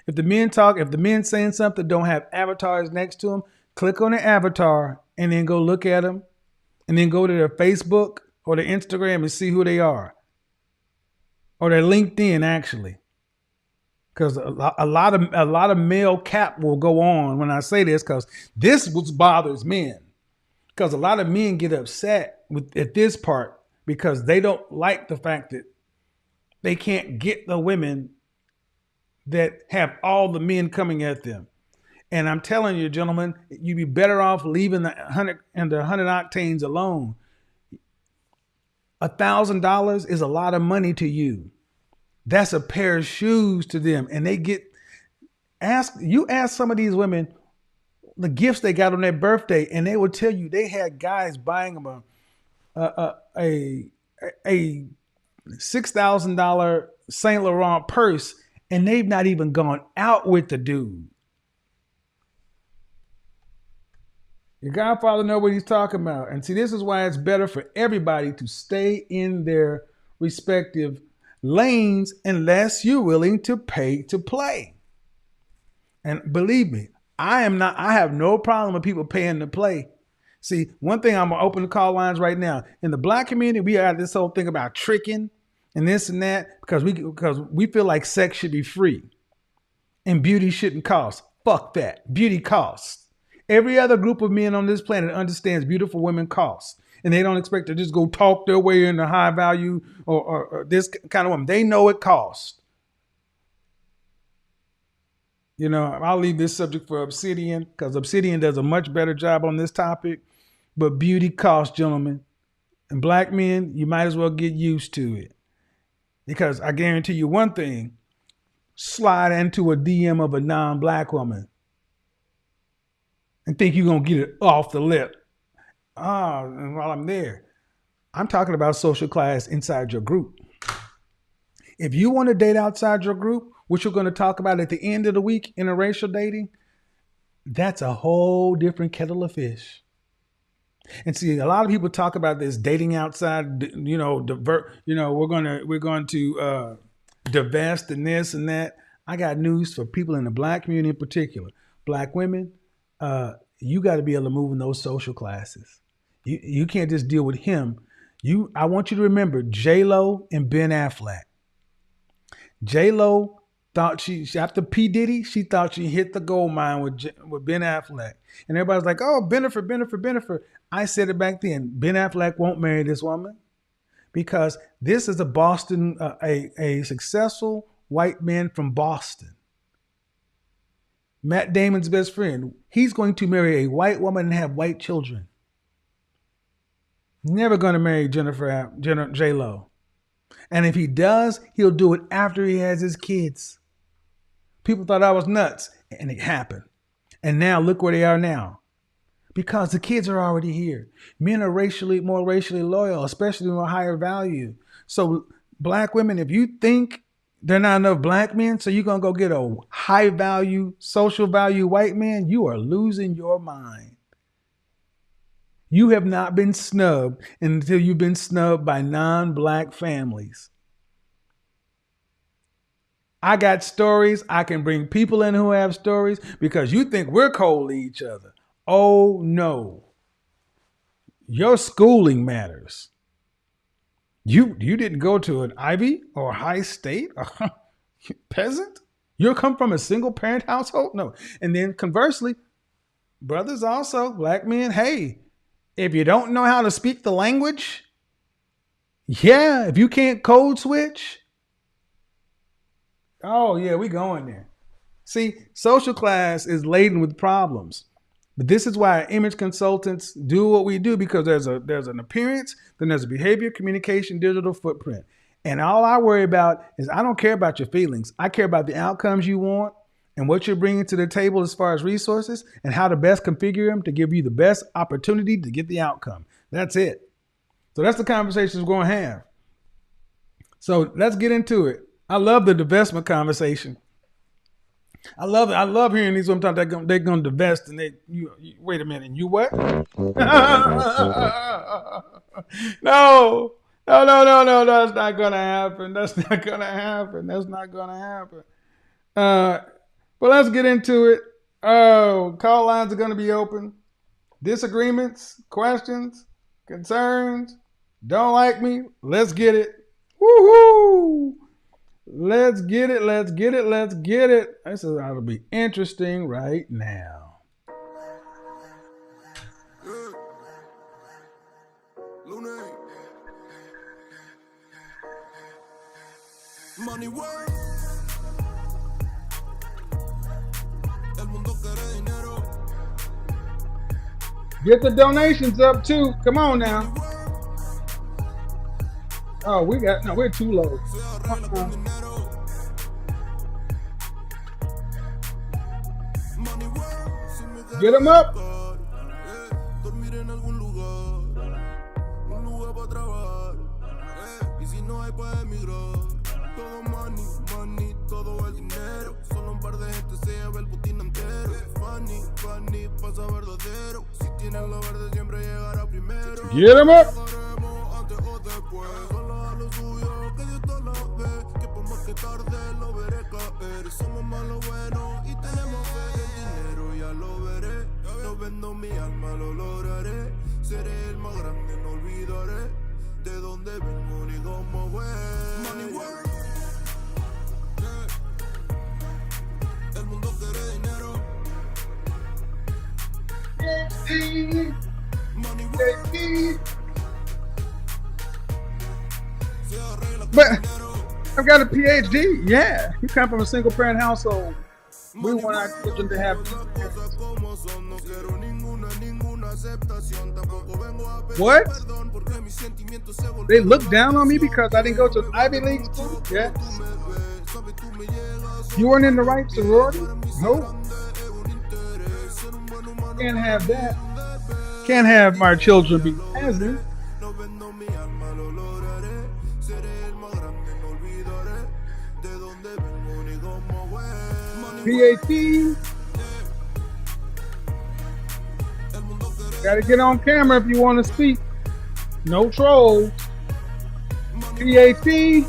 if the men saying something don't have avatars next to them, click on their avatar and then go look at them, and then go to their Facebook or their Instagram and see who they are, or their LinkedIn actually, because a lot of male cap will go on when I say this, because this what bothers men, because a lot of men get upset at this part because they don't like the fact that they can't get the women that have all the men coming at them. And I'm telling you, gentlemen, you'd be better off leaving the 100 and the 100 octanes alone. $1,000 is a lot of money to you. That's a pair of shoes to them. And they ask some of these women the gifts they got on their birthday, and they will tell you they had guys buying them a $6,000 Saint Laurent purse, and they've not even gone out with the dude. Your godfather know what he's talking about. And see, this is why it's better for everybody to stay in their respective lanes unless you're willing to pay to play. And believe me, I have no problem with people paying to play. See, one thing, I'm going to open the call lines right now. In the black community, we have this whole thing about tricking and this and that because we feel like sex should be free and beauty shouldn't cost. Fuck that. Beauty costs. Every other group of men on this planet understands beautiful women cost, and they don't expect to just go talk their way into high value or this kind of woman. They know it costs. You know, I'll leave this subject for Obsidian because Obsidian does a much better job on this topic. But beauty costs, gentlemen. And black men, you might as well get used to it. Because I guarantee you one thing, slide into a DM of a non-black woman and think you're going to get it off the lip. And while I'm there, I'm talking about social class inside your group. If you want to date outside your group, which we're going to talk about at the end of the week, interracial dating, that's a whole different kettle of fish. And see, a lot of people talk about this dating outside, we're going to divest and this and that. I got news for people in the black community in particular. Black women, you got to be able to move in those social classes. You can't just deal with him. I want you to remember J-Lo and Ben Affleck. J-Lo thought after P. Diddy, she thought she hit the gold mine with Ben Affleck. And everybody's like, oh, Bennifer. I said it back then. Ben Affleck won't marry this woman because this is a Boston, a successful white man from Boston. Matt Damon's best friend. He's going to marry a white woman and have white children. Never going to marry J-Lo. And if he does, he'll do it after he has his kids. People thought I was nuts, and it happened. And now look where they are now. Because the kids are already here. Men are more racially loyal, especially with higher value. So black women, if you think there are not enough black men, so you're going to go get a high value, social value white man, you are losing your mind. You have not been snubbed until you've been snubbed by non-black families. I got stories. I can bring people in who have stories because you think we're cold to each other. Oh, no. Your schooling matters. You didn't go to an Ivy or high state or peasant? You come from a single parent household? No. And then conversely, brothers also, black men, hey, if you don't know how to speak the language, Yeah, if you can't code switch, oh yeah, we going there. See, social class is laden with problems. But this is why image consultants do what we do, because there's an appearance, then there's a behavior, communication, digital footprint. And all I worry about is I don't care about your feelings. I care about the outcomes you want and what you're bringing to the table as far as resources and how to best configure them to give you the best opportunity to get the outcome. That's it. So that's the conversations we're going to have. So let's get into it. I love the divestment conversation. I love it. I love hearing these women talk. They're going to divest, and you wait a minute. You what? No, no. That's not going to happen. That's not going to happen. That's not going to happen. But let's get into it. Oh, call lines are going to be open. Disagreements, questions, concerns. Don't like me? Let's get it. Woohoo! Let's get it. Let's get it. Let's get it. This is going to be interesting right now. Money work. Get the donations up too. Come on now. Oh, we're too low. Get them up. Get them up. But I've got a PhD. Yeah, you come from a single parent household. We want our children to have. What? They look down on me because I didn't go to an Ivy League school? Yes. You weren't in the right sorority? Nope. Can't have that. Can't have my children be peasants. PhD. Gotta get on camera if you want to speak. No trolls. PhD.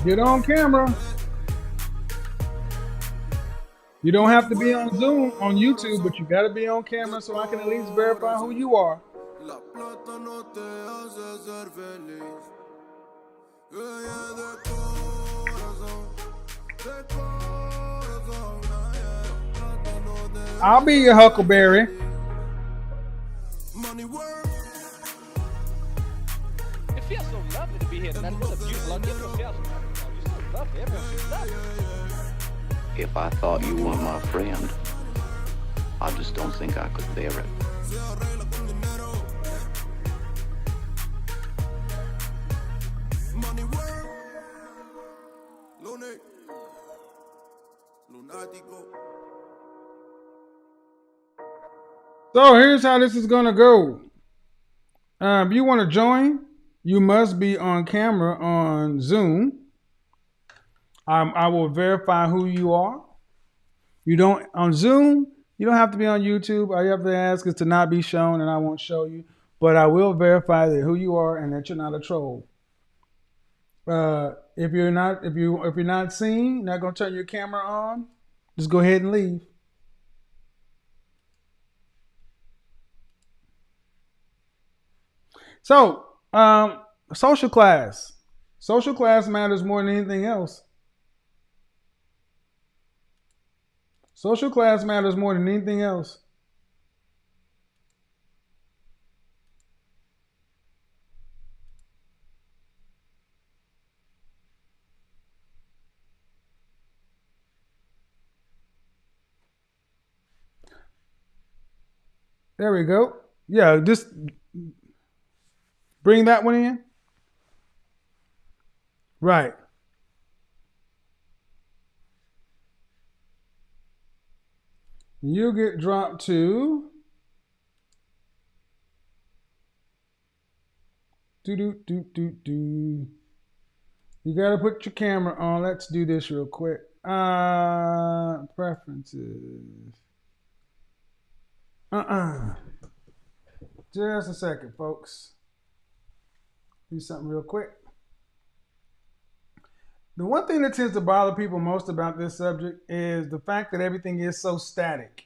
Get on camera. You don't have to be on Zoom, on YouTube, but you gotta be on camera so I can at least verify who you are. I'll be your huckleberry. It feels so lovely to be here tonight. What a beautiful audience. You're so lovely. Everyone feels lovely. If I thought you were my friend, I just don't think I could bear it. So here's how this is gonna go. If you want to join, you must be on camera on Zoom. I will verify who you are. You don't on Zoom. You don't have to be on YouTube. All you have to ask is to not be shown, and I won't show you. But I will verify that who you are and that you're not a troll. If you're not seen, not gonna turn your camera on, just go ahead and leave. So, social class. Social class matters more than anything else. Social class matters more than anything else. There we go. Yeah, just bring that one in. Right. You get dropped to do. You gotta put your camera on. Let's do this real quick. Preferences. Just a second, folks. Do something real quick. The one thing that tends to bother people most about this subject is the fact that everything is so static.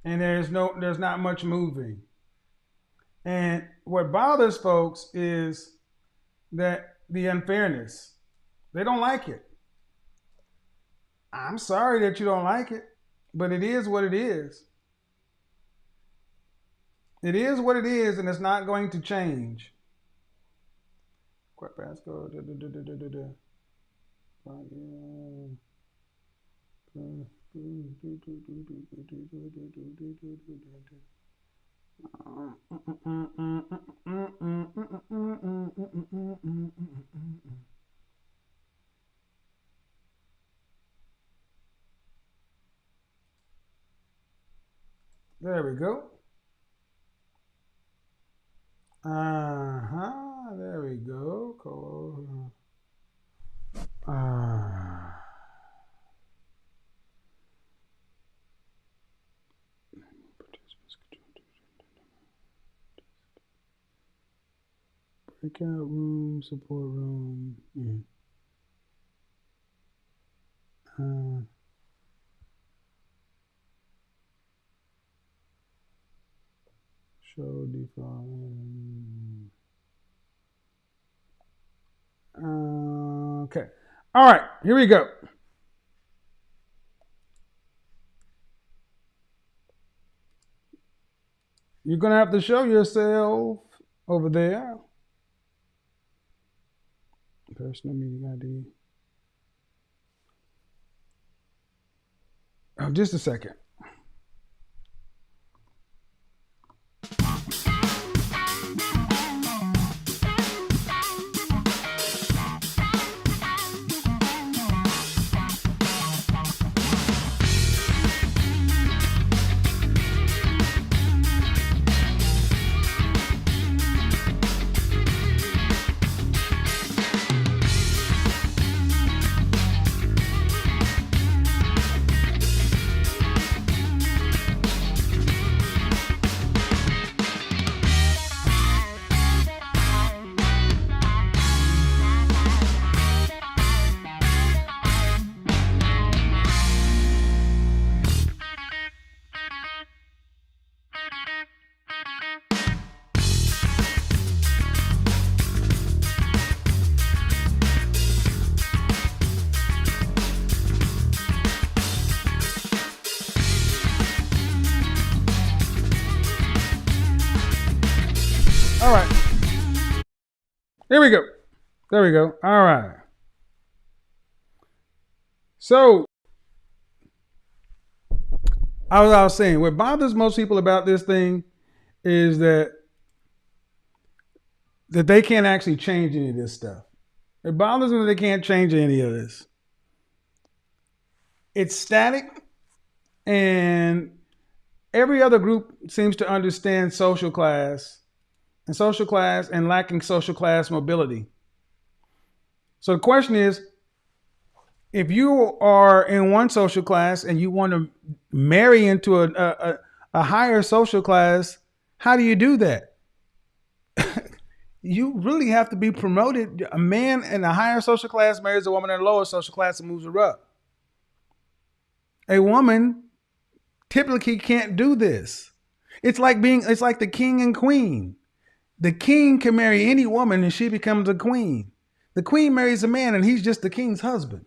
And there's not much moving. And what bothers folks is that the unfairness. They don't like it. I'm sorry that you don't like it, but it is what it is. It is what it is, and it's not going to change. Quite fast, go. There we go. There we go. Cool. Breakout room, support room. Yeah. Show default. Okay. All right. Here we go. You're going to have to show yourself over there. Personal meeting ID. Oh, just a second. All right. Here we go. There we go. All right. So, I was saying, what bothers most people about this thing is that they can't actually change any of this stuff. It bothers them that they can't change any of this. It's static, and every other group seems to understand social class and lacking social class mobility. So the question is, if you are in one social class and you want to marry into a higher social class, how do you do that? You really have to be promoted. A man in a higher social class marries a woman in a lower social class and moves her up. A woman typically can't do this. It's like the king and queen. The king can marry any woman and she becomes a queen. The queen marries a man and he's just the king's husband.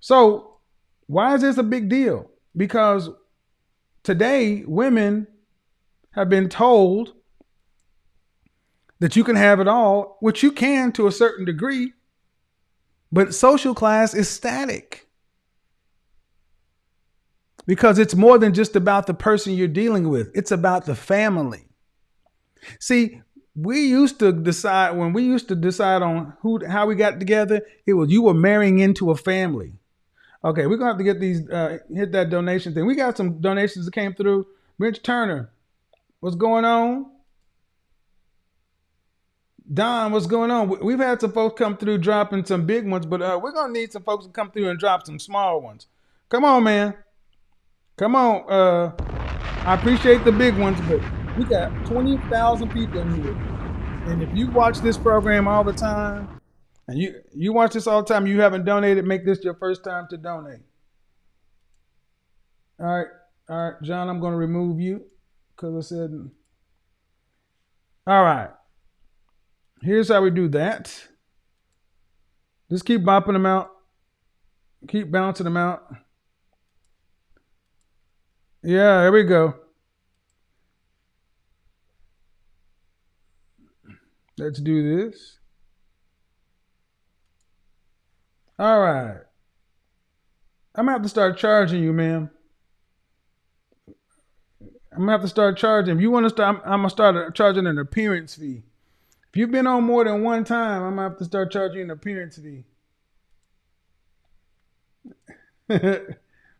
So why is this a big deal? Because today women have been told that you can have it all, which you can to a certain degree, but social class is static. because it's more than just about the person you're dealing with. It's about the family. See, we used to decide when we used to decide on how we got together. It was you were marrying into a family. Okay, we're gonna have to get these hit that donation thing. We got some donations that came through. Rich Turner, what's going on? Don, what's going on? We've had some folks come through dropping some big ones, but we're gonna need some folks to come through and drop some small ones. Come on, man. Come on. I appreciate the big ones, but we got 20,000 people in here. And if you watch this program all the time, and you watch this all the time, you haven't donated, make this your first time to donate. All right, John, I'm going to remove you because I said, all right. Here's how we do that. Just keep bopping them out. Keep bouncing them out. Yeah, there we go. Let's do this. All right. I'm going to have to start charging you, ma'am. I'm going to have to start charging. If you want to start, I'm going to start charging an appearance fee. If you've been on more than one time, I'm going to have to start charging you an appearance fee.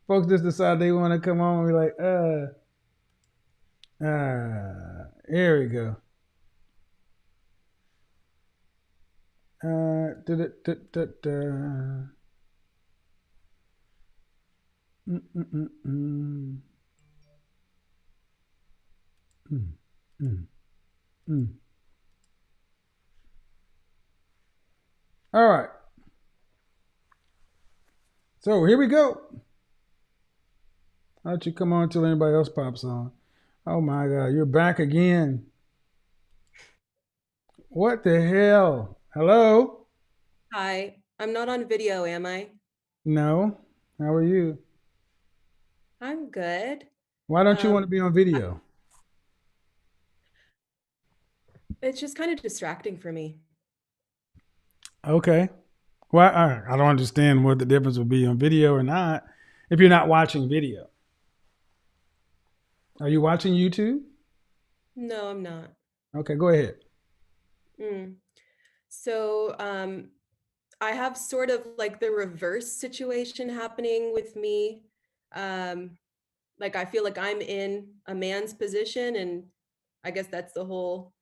Folks just decide they want to come on and be like, here we go. All right. So here we go. I'll let you come on until anybody else pops on. Oh my God, you're back again. What the hell? Hello? Hi, I'm not on video, am I? No. How are you? I'm good. Why don't you want to be on video? It's just kind of distracting for me. Okay. Well, I don't understand what the difference would be on video or not if you're not watching video. Are you watching YouTube? No, I'm not. Okay, go ahead. So, I have sort of like the reverse situation happening with me. Like I feel like I'm in a man's position, and I guess that's the whole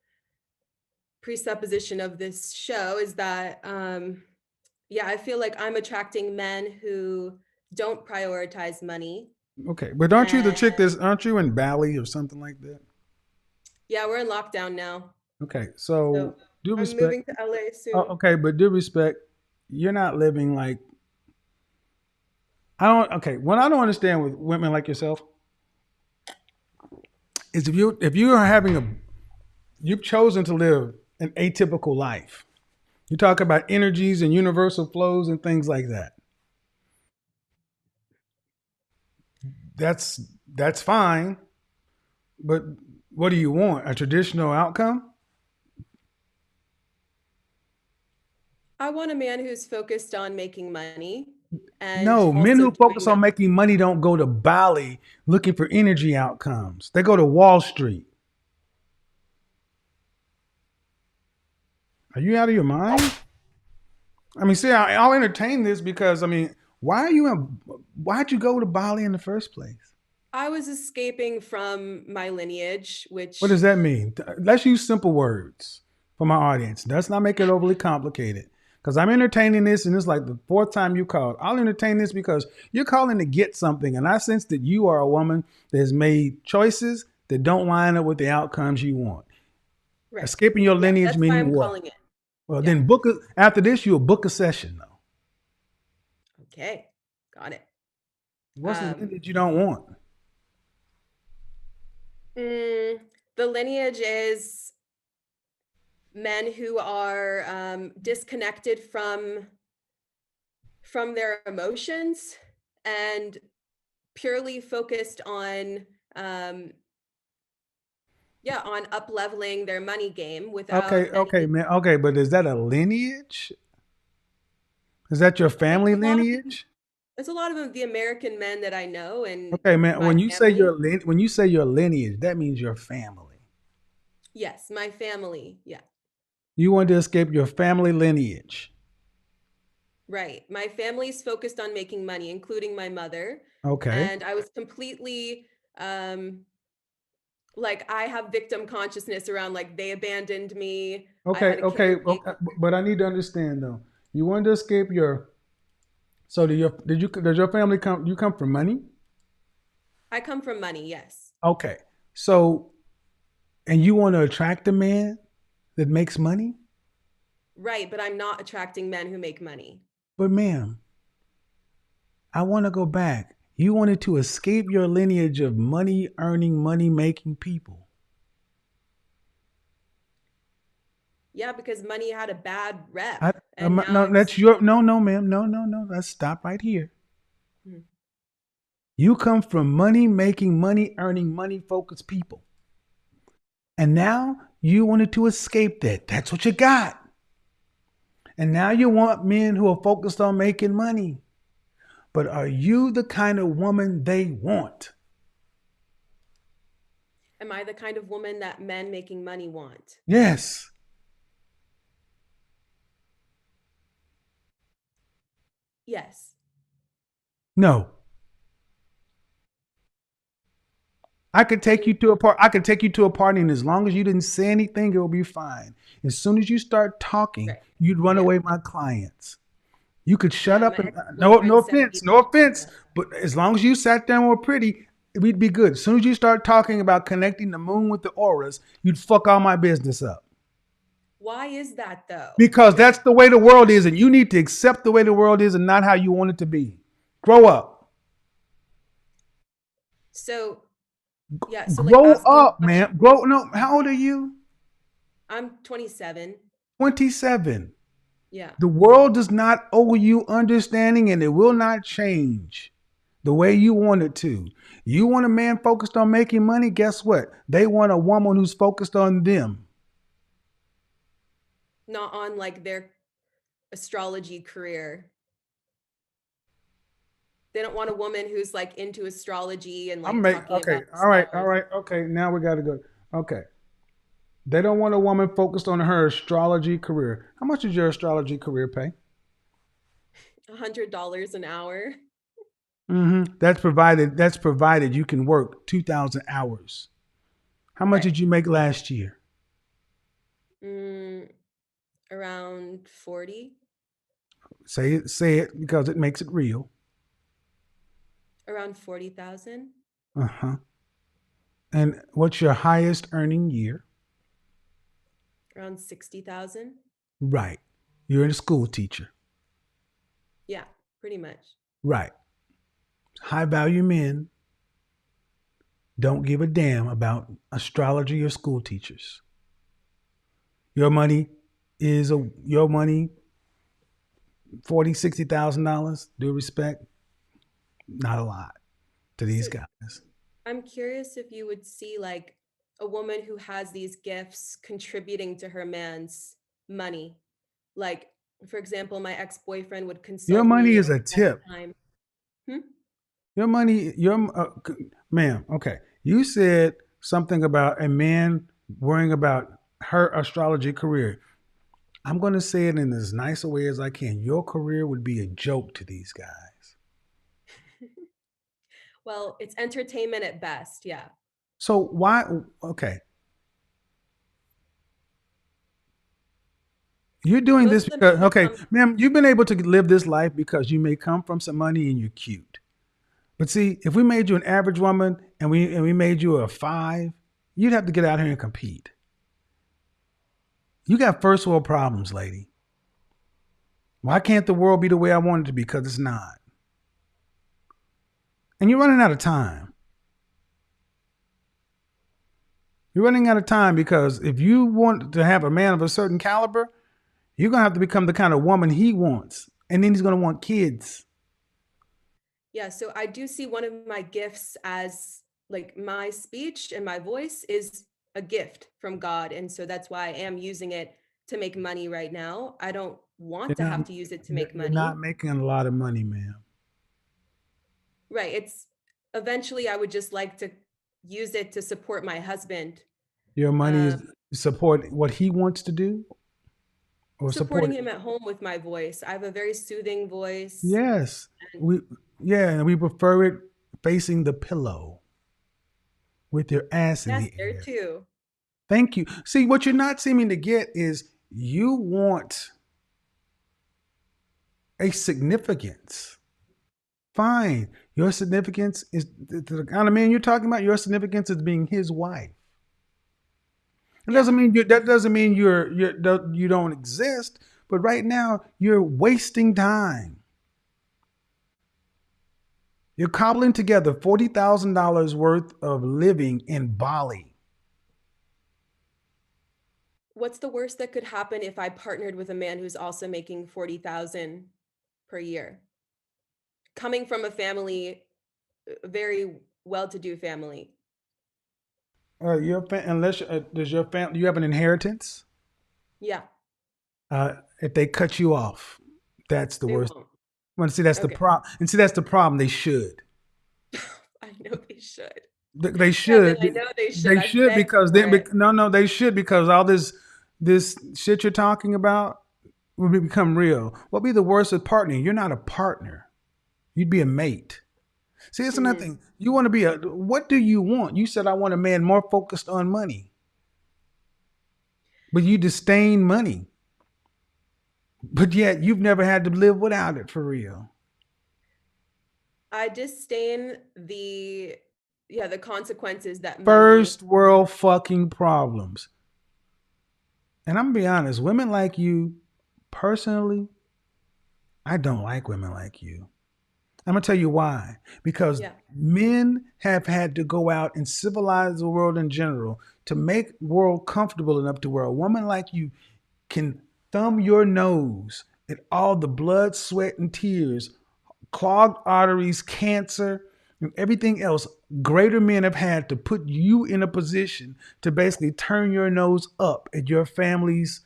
presupposition of this show is that yeah, I feel like I'm attracting men who don't prioritize money. Okay, but aren't you the chick And aren't you in Bali or something like that? yeah, we're in lockdown now. Okay, so So due I'm respect. moving to LA soon. Oh, okay, but due respect, you're not living like what I don't understand with women like yourself is if you are you've chosen to live an atypical life. You talk about energies and universal flows and things like that. That's fine, but what do you want? A traditional outcome? I want a man who's focused on making money and No, men also who focus doing on making money don't go to Bali looking for energy outcomes. They go to Wall Street. Are you out of your mind? I mean, see, I'll entertain this because why'd you go to Bali in the first place? I was escaping from my lineage, which What does that mean? Let's use simple words for my audience. Let's not make it overly complicated. Because I'm entertaining this, and it's like the fourth time you called. I'll entertain this because you're calling to get something, and I sense that you are a woman that has made choices that don't line up with the outcomes you want. right. Escaping your Yeah, lineage that's why meaning I'm what? calling it. Well, Yeah. then after this, you'll book a session, though. Okay, got it. What's the lineage you don't want? The lineage is men who are disconnected from their emotions and purely focused on on up leveling their money game without Okay, man. Okay, but is that a lineage? Is that your family a lot of lineage? It's a lot of the American men that I know and Okay, man. my family. When you say your lineage, that means your family. Yes, my family. Yeah, You want to escape your family lineage. right. My family's focused on making money, including my mother. Okay. And I was completely um like I have victim consciousness around like they abandoned me. I Okay. had a Okay. killer baby. Okay. But I need to understand though. You want to escape your. So does your family come? You come from money? I come from money, yes. Okay. So and you want to attract a man that makes money? Right, but I'm not attracting men who make money. But ma'am, I want to go back. You wanted to escape your lineage of money earning, money making people. Yeah, because money had a bad rep I, and now no, it's no, ma'am. No. Let's stop right here. hmm. You come from money making, money earning, money focused people. And now you wanted to escape that. That's what you got. And now you want men who are focused on making money. But are you the kind of woman they want? Am I the kind of woman that men making money want? Yes. Yes. No. I could Can take you you to a part. I could take you to a party, and as long as you didn't say anything, it will be fine. As soon as you start talking, right. you'd run Yep. away my clients. You could shut Yeah, up my and no ex-boyfriend said offense, he no offense. yeah. But as long as you sat there and were pretty, we'd be good. As soon as you start talking about connecting the moon with the auras, you'd fuck all my business up. Why is that though? Because that's the way the world is, and you need to accept the way the world is and not how you want it to be. Grow up. So yeah, so like Grow asking up, a question. man. Grow no, how old are you? I'm 27. 27. Yeah. The world does not owe you understanding and it will not change the way you want it to. You want a man focused on making money? Guess what? They want a woman who's focused on them. Not on like their astrology career. They don't want a woman who's like into astrology and like talking Okay. about the All right. stars. Okay. Now we got to go. Okay. They don't want a woman focused on her astrology career. How much does your astrology career pay? $100 an hour. That's provided. That's provided you can work 2,000 hours. How much Right. did you make last year? Mm, around 40. Say it because it makes it real. Around 40,000. Uh huh. And what's your highest earning year? Around 60,000. Right. You're a school teacher. Yeah, pretty much. Right. High value men don't give a damn about astrology or school teachers. Your money your money, $40,000, $60,000. Due respect, not a lot to these So guys. I'm curious if you would see like a woman who has these gifts contributing to her man's money. Like, for example, my ex-boyfriend would Your consult money me is a all tip. the time. Hmm? Your money, ma'am. Okay, you said something about a man worrying about her astrology career. I'm going to say it in as nice a way as I can. Your career would be a joke to these guys. Well, it's entertainment at best. Yeah. So why? Okay, you're doing Most this of the men because who okay, come, ma'am. You've been able to live this life because you may come from some money and you're cute. But see, if we made you an average woman and we made you a 5, you'd have to get out here and compete. You got first world problems, lady. Why can't the world be the way I want it to be? Because it's not. And you're running out of time. You're running out of time because if you want to have a man of a certain caliber, you're going to have to become the kind of woman he wants. And then he's going to want kids. yeah, so I do see one of my gifts as like my speech and my voice is a gift from God. And so that's why I am using it to make money right now. I don't want You're to not, have to use it to make you're not money. making a lot of money, ma'am. Right. It's eventually I would just like to use it to support my husband. Your money Um, is support what he wants to do or supporting support it. him at home with my voice. I have a very soothing voice. Yes. And We yeah, and we prefer it facing the pillow with your ass in yes, the there air. too. Thank you. See, what you're not seeming to get is you want a significance. Fine. Your significance is the kind of man you're talking about. Your significance is being his wife. It Yeah. doesn't mean that doesn't mean you don't exist. But right now you're wasting time. You're cobbling together $40,000 worth of living in Bali. What's the worst that could happen if I partnered with a man who's also making 40,000 per year? Coming from a family, a very well-to-do family. Unless does your family you have an inheritance? Yeah, If they cut you off, that's the they worst. won't. Well, see, that's the Okay. problem. And see, that's the problem. They should. I know they should. They Kevin, should. I know they should. They I've should begged because for then. it. No, they should because all this shit you're talking about will become real. What be the worst of partnering? You're not a partner. You'd be a mate. See, it's Mhm. nothing. You want to be a. What do you want? You said I want a man more focused on money, but you disdain money. But yet you've never had to live without it for real. I disdain the consequences that money. First world fucking problems. And I'm gonna be honest, women like you, personally, I don't like women like you. I'm gonna tell you why. Because Yeah. men have had to go out and civilize the world in general to make world comfortable enough to where a woman like you can thumb your nose at all the blood, sweat, and tears, clogged arteries, cancer, and everything else. Greater men have had to put you in a position to basically turn your nose up at your family's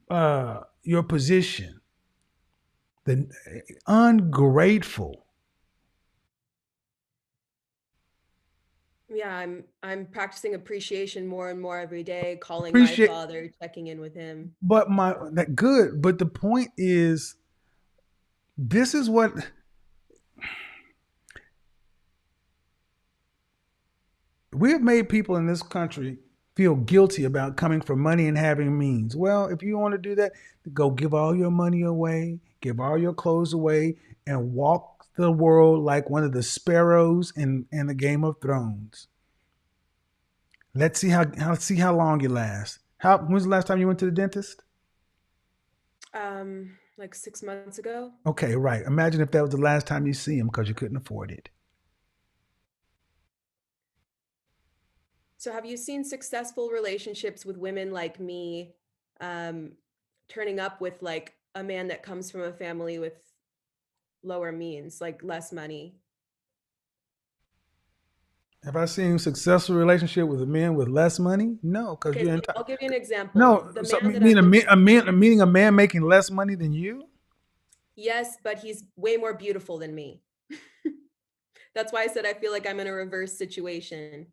your position. The ungrateful. Yeah, I'm practicing appreciation more and more every day, calling my Appreciate, father, checking in with him. but my that good. But the point is, this is what we have made people in this country feel guilty about coming for money and having means. Well, if you want to do that, go give all your money away, give all your clothes away, and walk the world like one of the sparrows in the Game of Thrones. Let's see how long you last. When's the last time you went to the dentist? Like 6 months ago. Okay, right. Imagine if that was the last time you see him because you couldn't afford it. So have you seen successful relationships with women like me, um, turning up with like a man that comes from a family with lower means, like less money? Have I seen successful relationship with a man with less money? No, because Okay, you're so entitled. I'll give you an example. No, The so man that I'm in, meaning a man making less money than you. yes, but he's way more beautiful than me. That's why I said I feel like I'm in a reverse situation.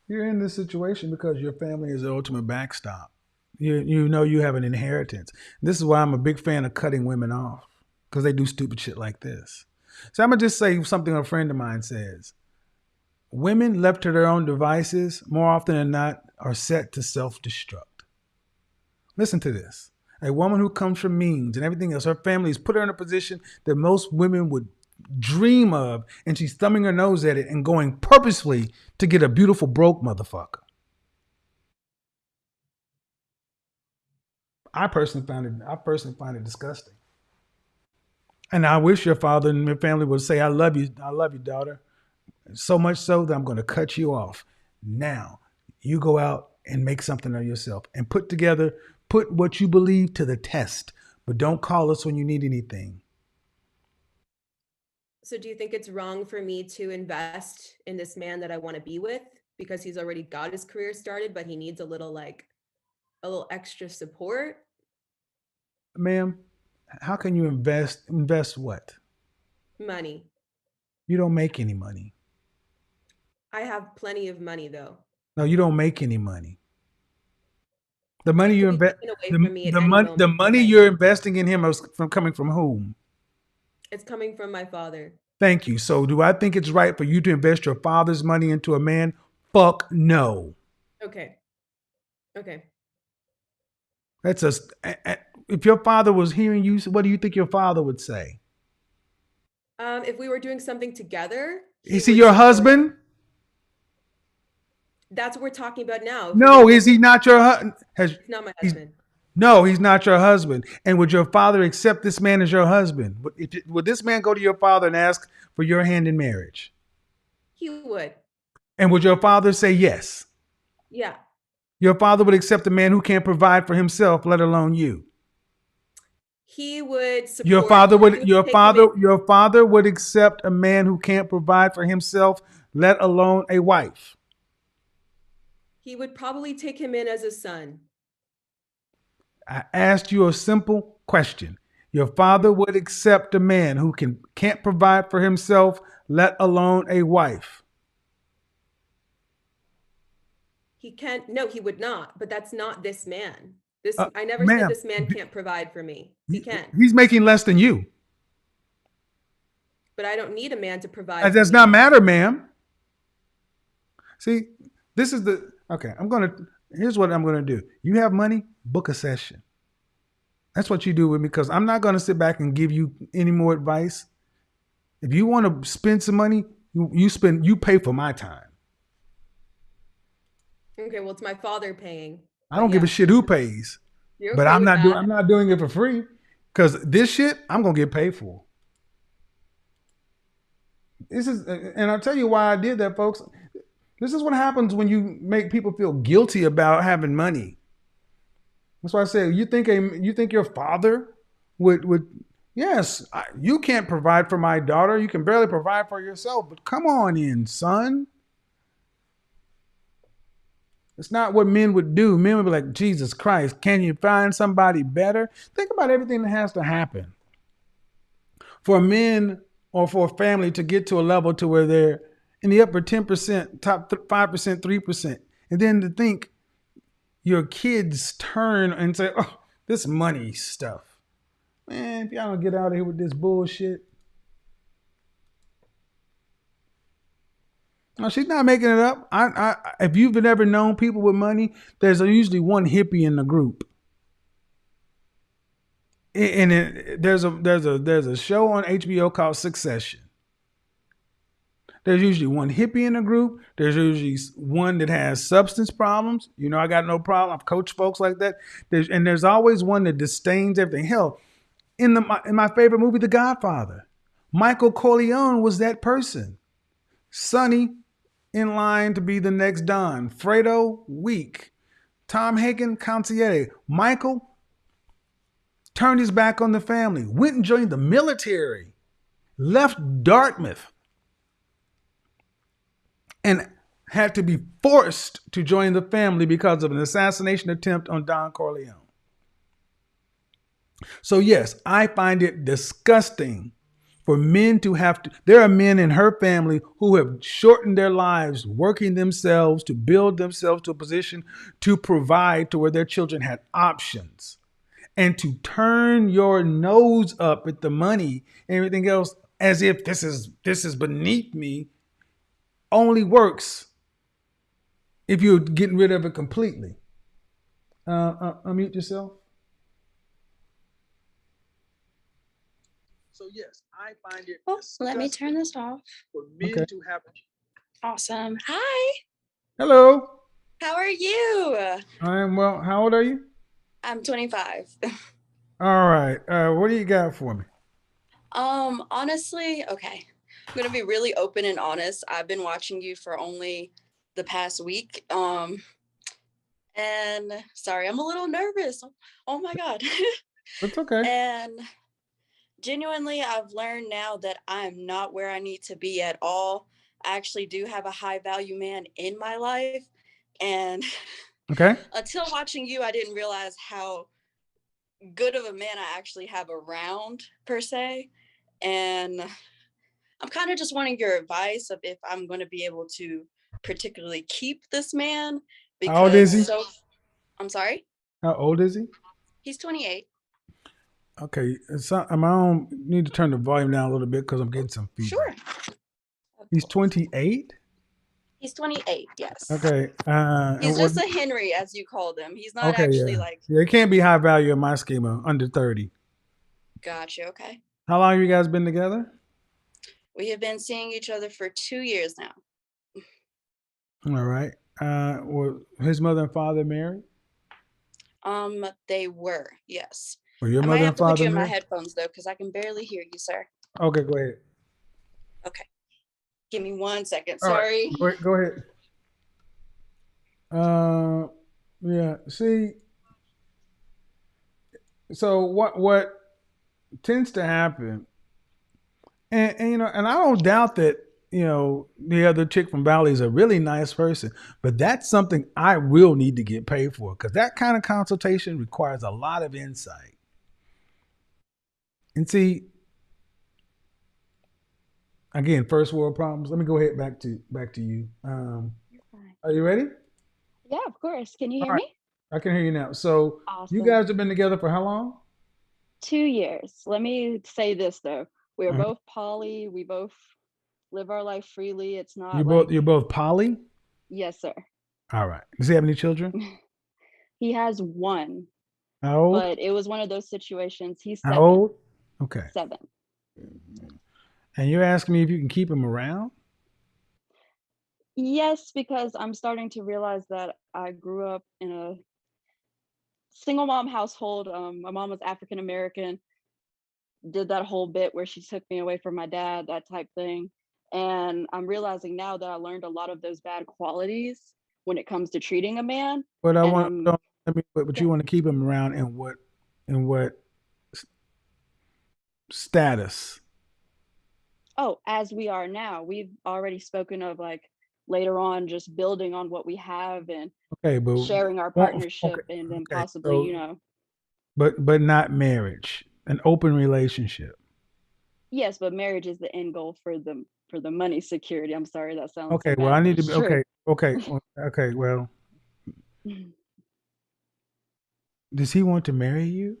You're in this situation because your family is the ultimate backstop. You know you have an inheritance. This is why I'm a big fan of cutting women off because they do stupid shit like this. So I'm gonna just say something a friend of mine says. Women left to their own devices more often than not are set to self-destruct. Listen to this. A woman who comes from means and everything else, her family has put her in a position that most women would dream of, and she's thumbing her nose at it and going purposefully to get a beautiful broke motherfucker. I personally find it disgusting. And I wish your father and your family would say, I love you, daughter. So much so that I'm going to cut you off. Now, you go out and make something of yourself and put what you believe to the test, but don't call us when you need anything. So do you think it's wrong for me to invest in this man that I want to be with because he's already got his career started, but he needs a little extra support? Ma'am, how can you invest what? Money. You don't make any money. I have plenty of money though. No, you don't make any money. The money It you could be invest, taken away from me at the any money, the moment. money you're investing in him is coming from whom? It's coming from my father. Thank you. So, do I think it's right for you to invest your father's money into a man? Fuck no. Okay. Okay. That's a. If your father was hearing you, what do you think your father would say? If we were doing something together, Is he would your support it. husband? That's what we're talking about now. If we're No, doing is he not your husband? He's not my husband. No, he's not your husband. And would your father accept this man as your husband? Would this man go to your father and ask for your hand in marriage? He would. And would your father say yes? Yeah. Your father would accept a man who can't provide for himself, let alone you. He would support. Your father would. He would take him in. Your father would accept a man who can't provide for himself, let alone a wife. He would probably take him in as a son. I asked you a simple question. Your father would accept a man who can't provide for himself, let alone a wife. He can't. No, he would not. But that's not this man. This I never Ma'am, said this man can't provide for me. He can. He's making less than you. But I don't need a man to provide. That for does me. not matter, ma'am. See, this is the okay. Here's what I'm gonna do. You have money, book a session. That's what you do with me, because I'm not gonna sit back and give you any more advice. If you want to spend some money, you pay for my time. Okay, well, it's my father paying. I don't give a shit who pays. You're But okay I'm with that. I'm not doing it for free, because this shit I'm gonna get paid for. And I'll tell you why I did that, folks. This is what happens when you make people feel guilty about having money. That's why I say you think your father would yes, you can't provide for my daughter. You can barely provide for yourself, but come on in, son. It's not what men would do. Men would be like, Jesus Christ, can you find somebody better? Think about everything that has to happen for men or for a family to get to a level to where they're in the upper 10%, top 5%, 3%. And then to think your kids turn and say, oh, this money stuff. Man, if y'all don't get out of here with this bullshit. No, she's not making it up. If you've ever known people with money, there's usually one hippie in the group. And there's a show on HBO called Succession. There's usually one hippie in the group. There's usually one that has substance problems. You know, I got no problem. I've coached folks like that. There's always one that disdains everything. Hell, in my favorite movie, The Godfather, Michael Corleone was that person. Sonny, in line to be the next Don. Fredo, weak. Tom Hagen, consigliere. Michael turned his back on the family, went and joined the military, left Dartmouth, and had to be forced to join the family because of an assassination attempt on Don Corleone. So yes, I find it disgusting for men to have to. There are men in her family who have shortened their lives working themselves to build themselves to a position to provide to where their children had options. And to turn your nose up at the money and everything else as if this is beneath me only works if you're getting rid of it completely. Unmute yourself. So yes, I find it. Oh, let me turn this off. For men to have. Awesome. Hi. Hello. How are you? I am well. How old are you? I'm 25. All right. What do you got for me? Honestly, okay. I'm gonna be really open and honest. I've been watching you for only the past week. And sorry, I'm a little nervous. Oh my God. That's okay. And genuinely, I've learned now that I'm not where I need to be at all. I actually do have a high value man in my life. And Okay. until watching you, I didn't realize how good of a man I actually have around, per se. And I'm kind of just wanting your advice of if I'm going to be able to particularly keep this man How old is he? because I'm sorry. How old is he? He's 28. Okay, I need to turn the volume down a little bit because I'm getting some Sure. feedback. He's 28. He's 28. Yes. Okay. He's just a Henry, as you call them. He's not Okay, actually yeah. like. Yeah, it can't be high value in my schema. Under 30. Gotcha. Okay. How long have you guys been together? We have been seeing each other for 2 years now. All right. Were his mother and father married? They were, yes. Were your I might mother have and to put father you in my married? headphones though, because I can barely hear you, sir. Okay, go ahead. Okay. Give me 1 second. All right. Sorry. Go ahead. Yeah. See, so what tends to happen, and you know, and I don't doubt that, you know, the other chick from Valley is a really nice person, but that's something I will need to get paid for because that kind of consultation requires a lot of insight. And see, again, first world problems. Let me go ahead back to you. Are you ready? Yeah, of course. Can you All hear right. me? I can hear you now. So you Awesome. guys have been together for how long? 2 years. Let me say this though. We're Uh-huh. both poly. We both live our life freely. It's not You're both poly? yes, sir. All right. Does he have any children? He has one, How old? but it was one of those situations. He's How 7. old? Okay. 7. And you're asking me if you can keep him around? Yes, because I'm starting to realize that I grew up in a single mom household. My mom was African American, did that whole bit where she took me away from my dad, that type thing. And I'm realizing now that I learned a lot of those bad qualities when it comes to treating a man. But And but you want to keep him around in what status? oh, as we are now, we've already spoken of like later on just building on what we have and Okay, but sharing our partnership and then possibly, you know. But not marriage, an open relationship. Yes, but marriage is the end goal for the money security. I'm sorry that sounds so Okay, well bad, I but need to it's be true. okay. Well, does he want to marry you?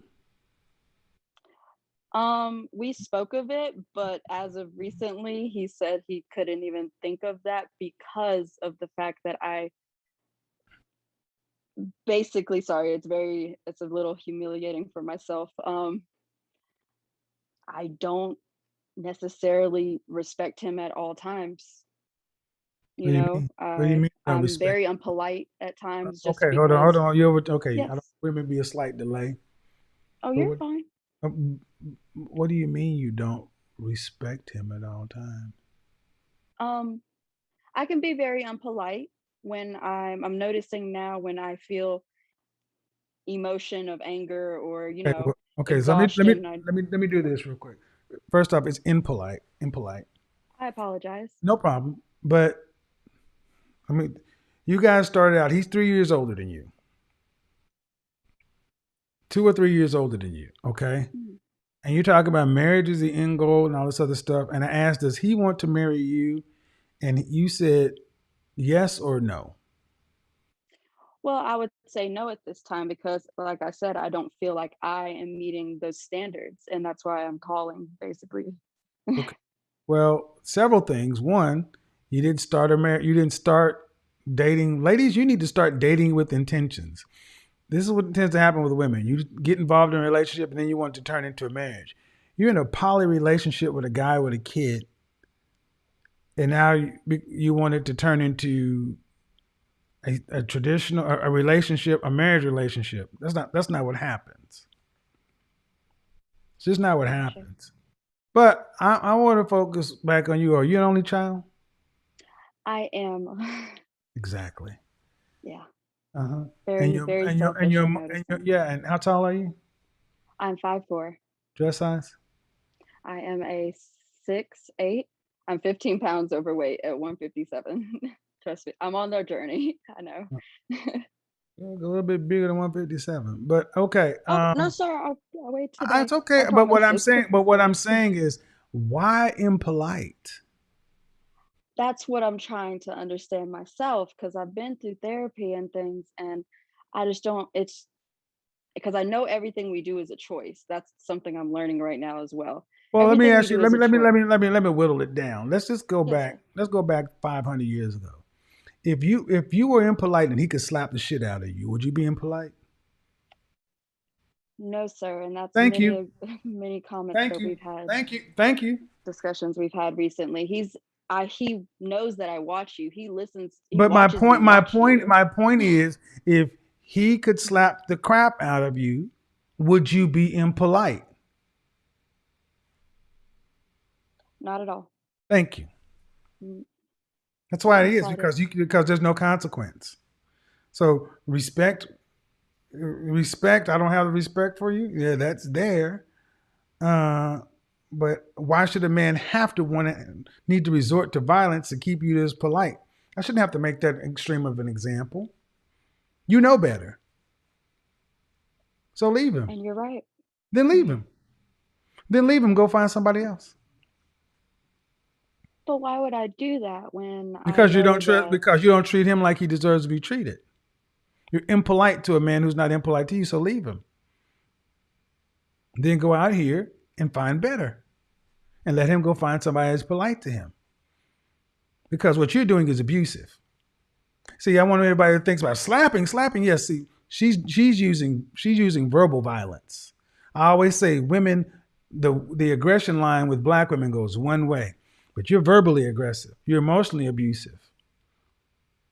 We spoke of it, but as of recently, he said he couldn't even think of that because of the fact that I basically, sorry, it's a little humiliating for myself. I don't necessarily respect him at all times. What do you mean? What do you mean? Don't I'm respect? very unpolite at times just Okay, hold because on. You over? Okay, I yes. don't. There may be a slight delay. Oh, But you're fine. what do you mean you don't respect him at all times? I can be very unpolite when I'm noticing now when I feel emotion of anger or, you Okay, know, okay. So exhaustion. let me do this real quick. First off, it's impolite. Impolite. I apologize. No problem. But I mean, you guys started out. He's 3 years older than you. 2 or 3 years older than you. Okay. Mhm. And you're talking about marriage is the end goal and all this other stuff. And I asked, does he want to marry you? And you said yes or no. Well, I would say no at this time because, like I said, I don't feel like I am meeting those standards. And that's why I'm calling, basically. Okay. Well, several things. One, you didn't start a marriage. You didn't start dating. Ladies, you need to start dating with intentions. This is what tends to happen with women. You get involved in a relationship and then you want to turn into a marriage. You're in a poly relationship with a guy with a kid, and now you want it to turn into a traditional a relationship, a marriage relationship. That's not what happens. It's just not what Sure. happens. But I want to focus back on you. Are you an only child? I am. Exactly. Yeah. Uh-huh. Very, very selfish. I've noticed that. yeah. And how tall are you? I'm 5'4". Dress size? I am a 6'8". I'm 15 pounds overweight at 157. Trust me, I'm on their journey. I know. A little bit bigger than 157. But okay. Oh no, sir. I'll wait today. It's okay. I promise. It's cool. But what I'm saying is, Why impolite? That's what I'm trying to understand myself, because I've been through therapy and things, and I just don't. It's because I know everything we do is a choice. That's something I'm learning right now as well. Well, let me Everything we ask you. do Let is me a let me let choice. me let me let me whittle it down. Let's just go Yes, back. sir. Let's go back 500 years ago. If you were impolite and he could slap the shit out of you, would you be impolite? No, sir. And that's Thank many you. of many comments Thank that you. we've had, Thank you. Thank you. discussions we've had recently. He knows that I watch you. He But my watches me point, my watch point, you. my point is, if he could slap the crap out of you, would you be impolite? Not at all. Thank you. Mm, That's not why in it the is slightest. because there's no consequence. So respect. I don't have the respect for you. Yeah, that's there. Uh, but why should a man have to need to resort to violence to keep you this polite? I shouldn't have to make that extreme of an example. You know better. So leave him. And you're right. Then leave him. Then leave him. Go find somebody else. But why would I do that when I Because you know don't that? treat him like he deserves to be treated. You're impolite to a man who's not impolite to you, so leave him. Then go out here and find better. And let him go find somebody that's polite to him. Because what you're doing is abusive. See, I want everybody to think about slapping. Yes, see, she's using verbal violence. I always say women, the aggression line with black women goes one way, but you're verbally aggressive. You're emotionally abusive.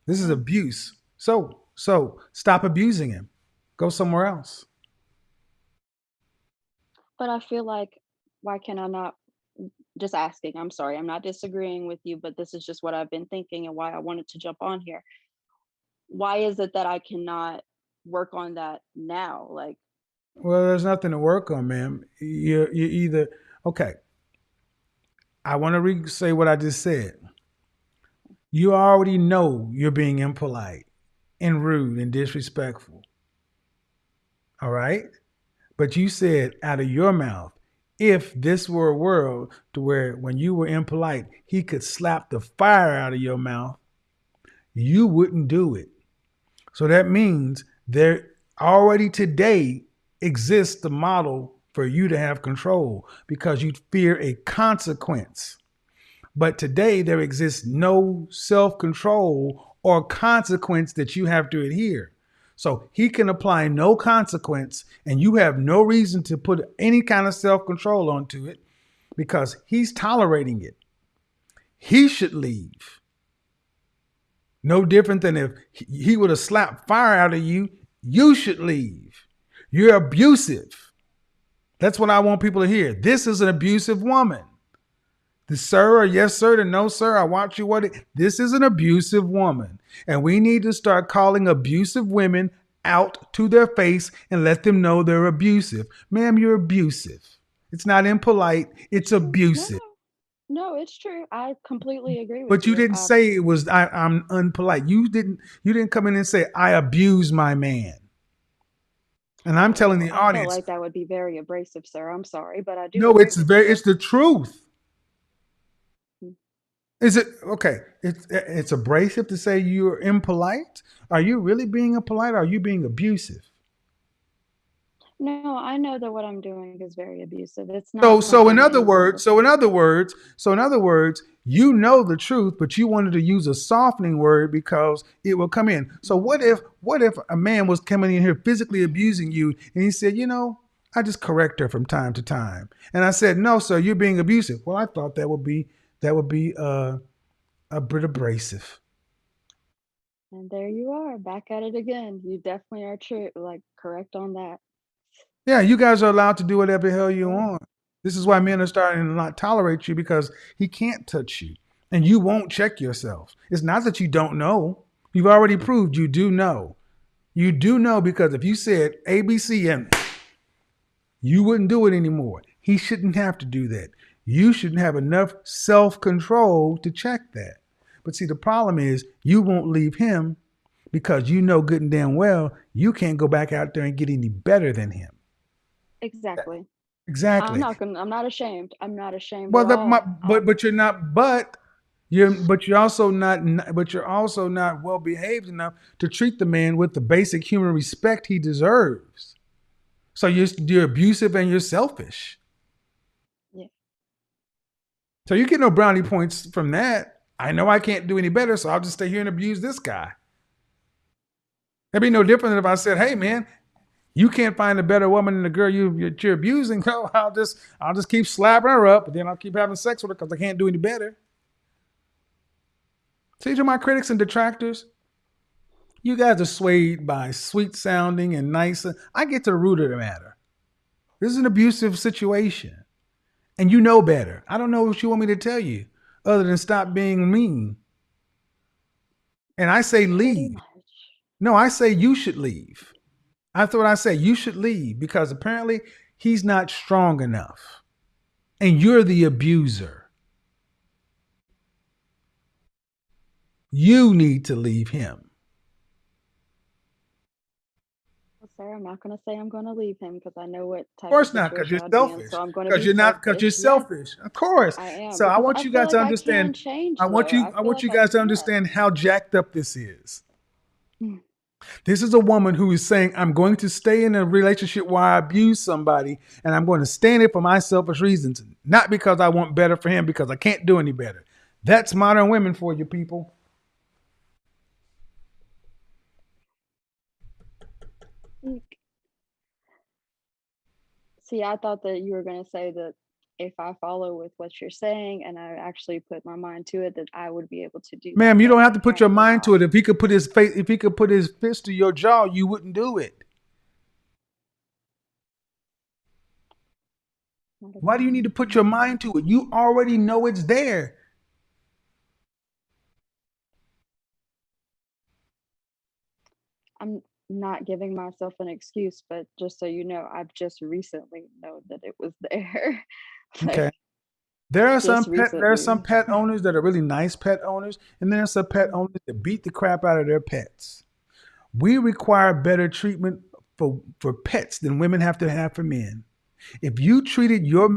This is abuse. So stop abusing him. Go somewhere else. But I feel like, why can I not? Just asking. I'm sorry. I'm not disagreeing with you, but this is just what I've been thinking and why I wanted to jump on here. Why is it that I cannot work on that now? Like, Well, there's nothing to work on, ma'am. You either okay. I want to say what I just said. You already know you're being impolite and rude and disrespectful. All right? But you said out of your mouth, if this were a world to where when you were impolite, he could slap the fire out of your mouth, you wouldn't do it. So that means there already today exists the model for you to have control because you fear a consequence. But today there exists no self-control or consequence that you have to adhere. So he can apply no consequence and you have no reason to put any kind of self-control onto it because he's tolerating it. He should leave. No different than if he would have slapped fire out of you, you should leave. You're abusive. That's what I want people to hear. This is an abusive woman. The sir or yes sir to no sir, I watch you what it. This is an abusive woman. And we need to start calling abusive women out to their face and let them know they're abusive. Ma'am, you're abusive. It's not impolite, it's no, abusive. no, it's true. I completely agree with But you you. didn't say it was I'm unpolite. You didn't come in and say I abuse my man. And I'm telling the I felt audience, like that would be very abrasive, sir. I'm sorry, but I do no, agree with you. it's the truth. Mm. Is it okay? It's abrasive to say you're impolite. Are you really being impolite? Or are you being abusive? No, I know that what I'm doing is very abusive. It's So not so in something other in words, reverse. you know the truth, but you wanted to use a softening word because it will come in. So what if a man was coming in here physically abusing you and he said, I just correct her from time to time. And I said, no, sir, you're being abusive. Well, I thought that would be a bit abrasive. And there you are, back at it again. You definitely are true, like correct on that. Yeah, you guys are allowed to do whatever the hell you Yeah. want. This is why men are starting to not tolerate you because he can't touch you and you won't check yourself. It's not that you don't know. You've already proved you do know. You do know because if you said ABC and you wouldn't do it anymore, he shouldn't have to do that. You shouldn't have enough self-control to check that. But see, the problem is you won't leave him because you know good and damn well you can't go back out there and get any better than him. Exactly. Exactly. I'm not ashamed. I'm not ashamed Well, at all. but you're not. You're also not. But you're also not well behaved enough to treat the man with the basic human respect he deserves. So you're abusive and you're selfish. Yeah. So you get no brownie points from that. I know I can't do any better, so I'll just stay here and abuse this guy. It'd be no different than if I said, "Hey, man, you can't find a better woman than the girl you're abusing. So I'll just keep slapping her up, but then I'll keep having sex with her because I can't do any better." See, to my critics and detractors, you guys are swayed by sweet sounding and nice. I get to the root of the matter. This is an abusive situation, and you know better. I don't know what you want me to tell you, other than stop being mean. And I say Pretty leave. much. No, I say you should leave. That's what I say. You should leave because apparently he's not strong enough. And you're the abuser. You need to leave him. Well, sir, I'm not going to say I'm going to leave him because I know what Of type of course not, because situation you're I'd be in. selfish. So I'm going to Because be you're not, because you're selfish. Yeah, selfish. Of course. I am. So I Because want I you feel guys to like I understand. can change, I want though. you. I I feel want like you I guys to can. understand how jacked up this is. Hmm. This is a woman who is saying, "I'm going to stay in a relationship where I abuse somebody, and I'm going to stay in it for my selfish reasons, not because I want better for him, because I can't do any better." That's modern women for you people. See, I thought that you were going to say that if I follow with what you're saying and I actually put my mind to it, that I would be able to do that. Ma'am, you But don't have to put your apparently mind to not. it. If he could put his face, if he could put his fist to your jaw, you wouldn't do it. Not Why do you need to put your mind to it? You already know it's there. I'm not giving myself an excuse, but just so you know, I've just recently known that it was there. Okay. Like There are just some recently. pet owners that are really nice pet owners, and there are some pet owners that beat the crap out of their pets. We require better treatment for pets than women have to have for men. If you treated your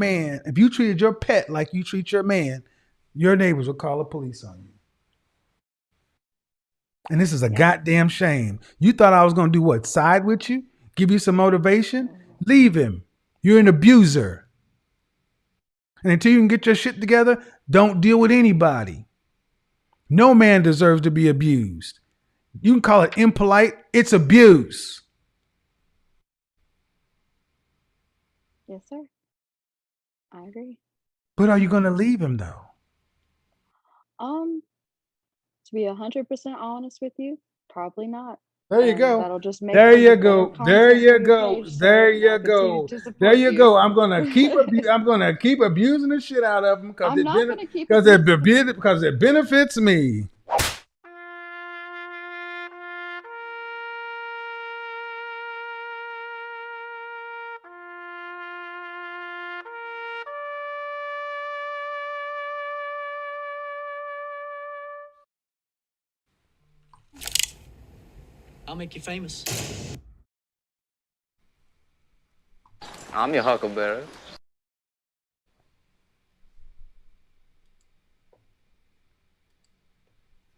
pet like you treat your man, your neighbors will call the police on you. And this is a Yeah. goddamn shame. You thought I was going to do what? Side with you? Give you some motivation? Leave him. You're an abuser. And until you can get your shit together, don't deal with anybody. No man deserves to be abused. You can call it impolite, it's abuse. Yes, sir. I agree. But are you going to leave him though? To be 100% honest with you, probably not. There you And go. that'll just make There things you better go. There content for you your go. page, There sir, and you I'll continue go. to There support you you. go. I'm gonna keep abusing the shit out of them I'm not going to keep because abusing them. because it benefits me. I'll make you famous. I'm your huckleberry.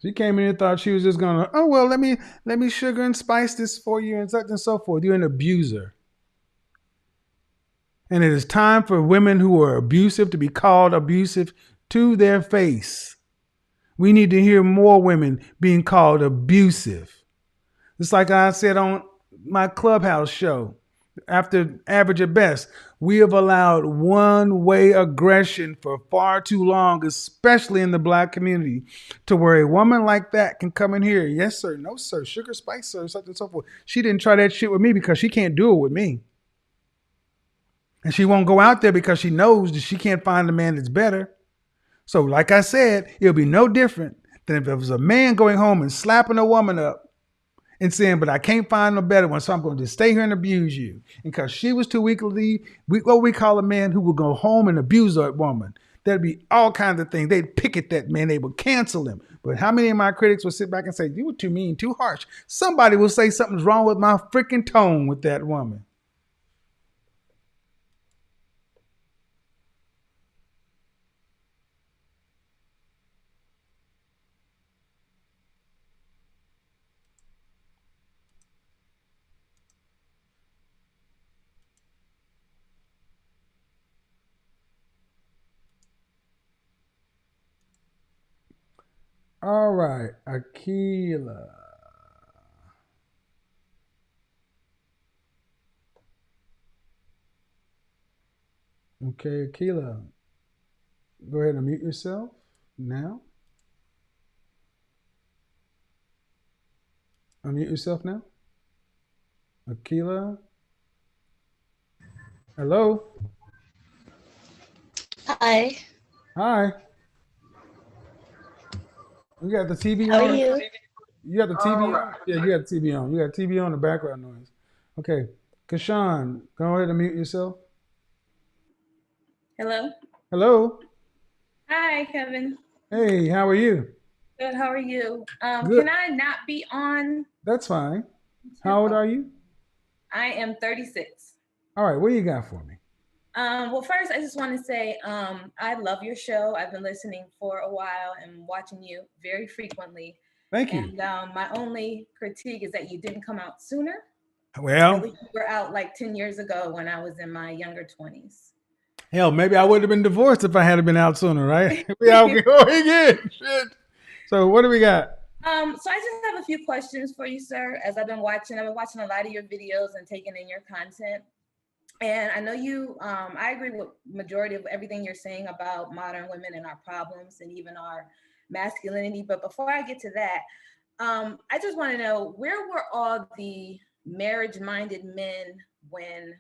She came in and thought she was just gonna, oh well, let me sugar and spice this for you and such and so forth. You're an abuser. And it is time for women who are abusive to be called abusive to their face. We need to hear more women being called abusive. It's like I said on my Clubhouse show, after Average at Best, we have allowed one-way aggression for far too long, especially in the black community, to where a woman like that can come in here, yes sir, no sir, sugar spice sir, such and so forth. She didn't try that shit with me because she can't do it with me. And she won't go out there because she knows that she can't find a man that's better. So like I said, it'll be no different than if it was a man going home and slapping a woman up and saying, but I can't find no better one, so I'm going to just stay here and abuse you. And because she was too weak to leave, what we call a man who will go home and abuse that woman. There'd be all kinds of things. They'd picket that man. They would cancel him. But how many of my critics would sit back and say, you were too mean, too harsh? Somebody will say something's wrong with my freaking tone with that woman. All right, Akila. Okay, Akila. Go ahead and mute yourself now. Unmute yourself now. Akila. Hello. Hi, Hi. You got the TV how are on? you? You got the TV on? Yeah, you got the TV on. You got TV on, the background noise. Okay. Kashawn, go ahead and mute yourself. Hello. Hello. Hi, Kevin. Hey, how are you? Good. How are you? Good. Can I not be on? That's fine. How old Oh, are you? I am 36. All right, what do you got for me? Well, first, I just want to say I love your show. I've been listening for a while and watching you very frequently. Thank you. And my only critique is that you didn't come out sooner. At Well, least you were out like 10 years ago when I was in my younger 20s. hell, maybe I would have been divorced if I had been out sooner, right? We out going again. Shit. So what do we got? So I just have a few questions for you, sir. As I've been watching a lot of your videos and taking in your content. And I know you, I agree with majority of everything you're saying about modern women and our problems and even our masculinity. But before I get to that, I just want to know, where were all the marriage-minded men when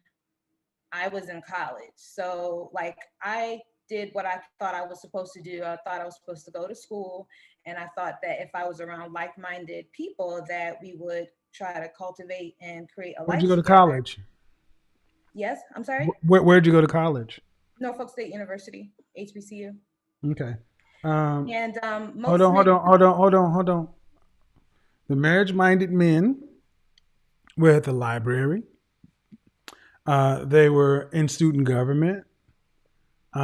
I was in college? So like I did what I thought I was supposed to do. I thought I was supposed to go to school. And I thought that if I was around like-minded people that we would try to cultivate and create a Where'd life you go to together. college? Yes, I'm sorry? Where'd you go to college? Norfolk State University, HBCU. Okay. And Hold on. The marriage-minded men were at the library. They were in student government. They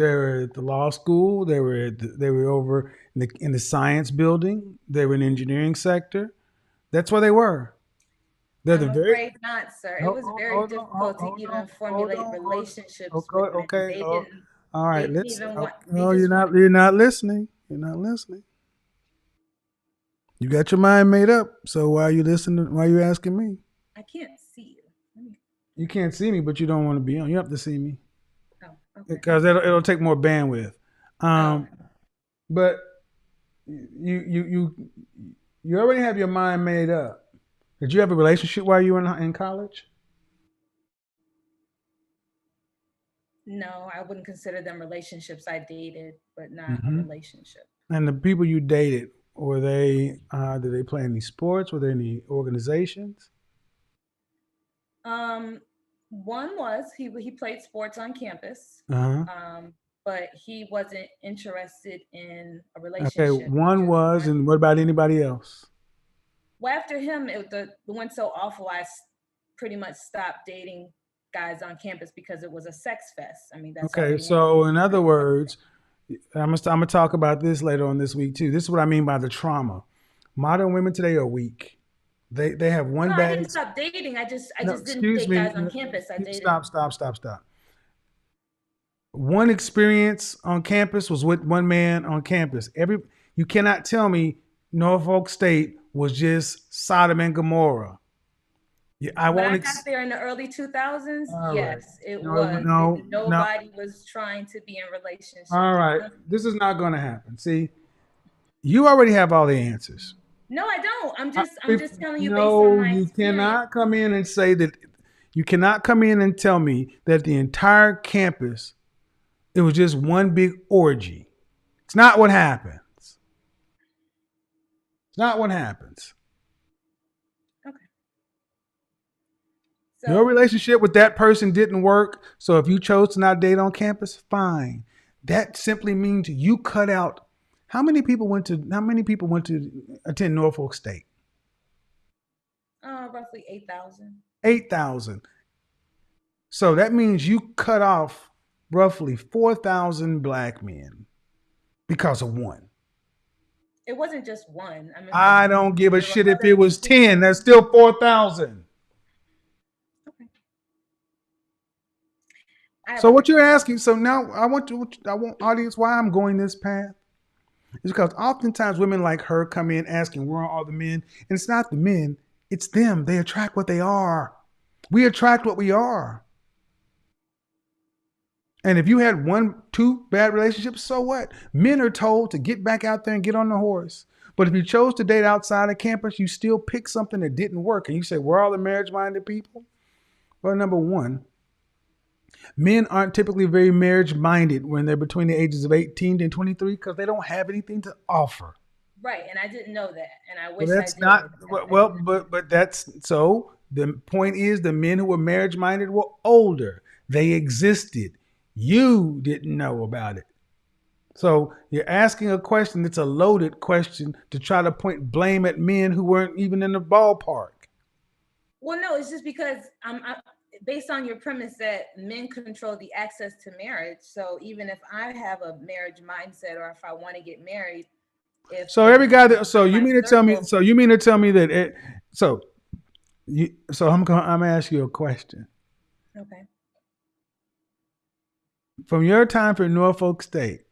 were at the law school. They were over in the science building. They were in the engineering sector. That's where they were. They're I'm the very. afraid not, sir. It was very difficult to even formulate relationships with them. Okay. They Oh, didn't. all They right. didn't Let's. even Oh, want. They no, just wanted. you're not listening. You're not listening. You got your mind made up. So why are you listening? Why are you asking me? I can't see you. Let me, You can't see me, but you don't want to be on. You have to see me oh, okay. because it'll take more bandwidth. Oh. But you already have your mind made up. Did you have a relationship while you were in college? No, I wouldn't consider them relationships. I dated, but not a Mm-hmm. relationship. And the people you dated, were they? Did they play any sports? Were there any organizations? One was he played sports on campus. Uh-huh. But he wasn't interested in a Okay, relationship. one was, and what about anybody else? Well, after him, it went so awful. Pretty much stopped dating guys on campus because it was a sex fest. I mean, that's all Okay, they so wanted. in other words, I'm gonna talk about this later on this week too. This is what I mean by the trauma. Modern women today are weak. They have one No, I bad. didn't stop dating. I just No, didn't excuse date me. guys on campus. I dated. Stop. One experience on campus was with one man on campus. You cannot tell me Norfolk State was just Sodom and Gomorrah. I When won't. I got there in the early 2000s, All right. yes, it No, was. no. Nobody was trying to be in relationships. All right. This is not going to happen. See, you already have all the answers. No, I don't. I'm just telling you based No, on my you experience. cannot come in and say that. You cannot come in and tell me that the entire campus, it was just one big orgy. It's not what happens. It's not what happens. Okay. Your relationship with that person didn't work. So if you chose to not date on campus, fine. That simply means you cut out. How many people went to attend Norfolk State? Roughly 8,000. 8,000. So that means you cut off roughly 4,000 black men because of one. It wasn't just one. I mean, I don't give a shit if it was 10. That's still 4,000. Okay. So what you're asking? So now I want audience why I'm going this path. It's because oftentimes women like her come in asking, where are all the men? And it's not the men, it's them. They attract what they are. We attract what we are. And if you had 1, 2 bad relationships, so what? Men are told to get back out there and get on the horse. But if you chose to date outside of campus, you still pick something that didn't work. And you say, where are all the marriage-minded people? Well, number one, men aren't typically very marriage-minded when they're between the ages of 18 and 23 because they don't have anything to offer. Right, and I didn't know that, and I wish Well, that's I did. not well, but that's so. The point is, the men who were marriage-minded were older. They existed. You didn't know about it. So you're asking a question that's a loaded question to try to point blame at men who weren't even in the ballpark. Well, no, it's just because based on your premise that men control the access to marriage. So even if I have a marriage mindset, or if I want to get married, so every guy that you mean to tell me that I'm gonna ask you a question. Okay. From your time for Norfolk State,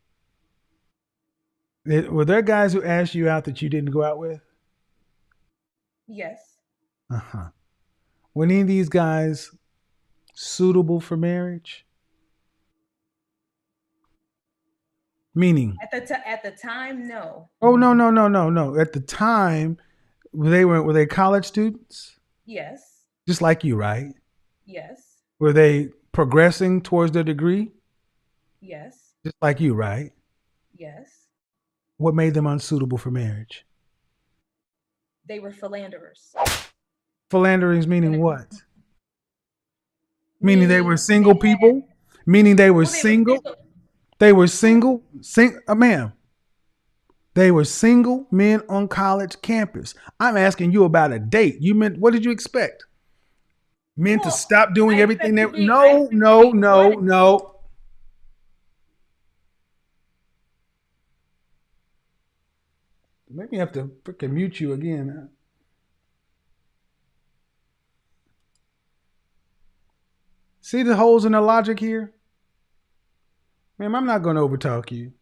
were there guys who asked you out that you didn't go out with? Yes. Uh-huh. Were any of these guys suitable for marriage? Meaning? At the time, no. Oh, no. At the time, were they college students? Yes. Just like you, right? Yes. Were they progressing towards their degree? Yes. Just like you, right? Yes. What made them unsuitable for marriage? They were philanderers. Philanderings meaning what? Meaning they were single people? Meaning they were single? They were single? Ma'am. They were single men on college campus. I'm asking you about a date. What did you expect? Men to stop doing everything they... No. Maybe I have to freaking mute you again. See the holes in the logic here? Ma'am, I'm not going to overtalk you.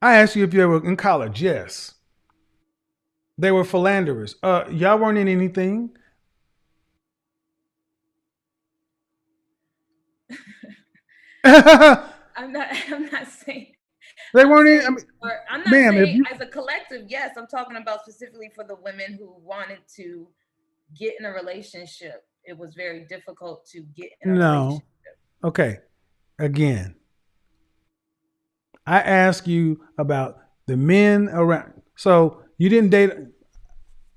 I asked you if you were in college. Yes. They were philanderers. Y'all weren't in anything. I'm not saying they weren't in. I'm not saying as a collective. Yes, I'm talking about specifically for the women who wanted to get in a relationship. It was very difficult to get in a relationship. Okay. Again, I ask you about the men around. So you didn't date.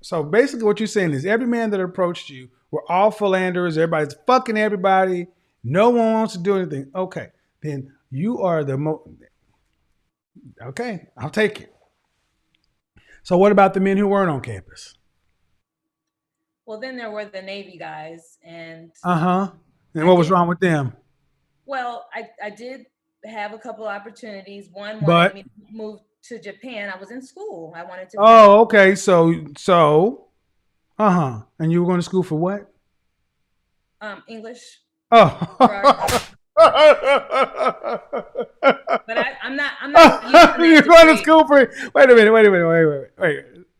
So basically what you're saying is every man that approached you were all philanderers. Everybody's fucking everybody. No one wants to do anything. Okay. Then you are the most. Okay. I'll take it. So what about the men who weren't on campus? Well, then there were the Navy guys and. And what was wrong with them? Well, I did have a couple opportunities. One wanted me to move to Japan. I was in school. I wanted to. Oh, okay. So. And you were going to school for what? English. Oh. But I'm not. You're going to school for. Wait a minute.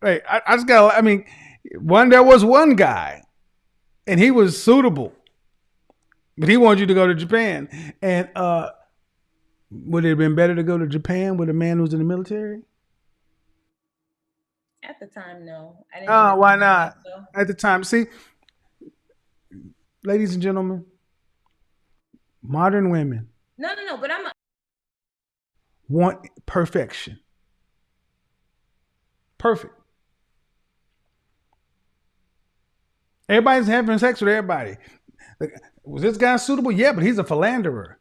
Wait. I just got. I mean, there was one guy, and he was suitable. But he wanted you to go to Japan. And would it have been better to go to Japan with a man who's in the military? At the time, no. I didn't why not? At the time. See, ladies and gentlemen, modern women. No, but want perfection. Perfect. Everybody's having sex with everybody. Was this guy suitable? Yeah, but he's a philanderer.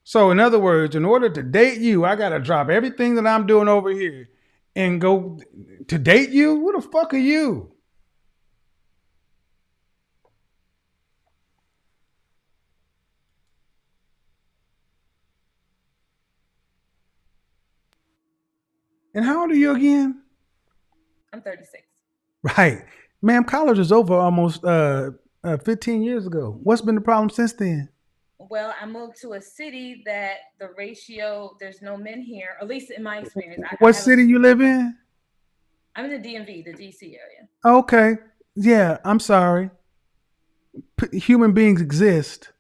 So in other words, in order to date you, I got to drop everything that I'm doing over here and go to date you? Who the fuck are you? And how old are you again? I'm 36. Right. Ma'am, college is over almost 15 years ago. What's been the problem since then? Well, I moved to a city that the ratio, there's no men here, at least in my experience. I What have city you live in? I'm in the DMV, the DC area. Okay. Yeah, I'm sorry. Human beings exist.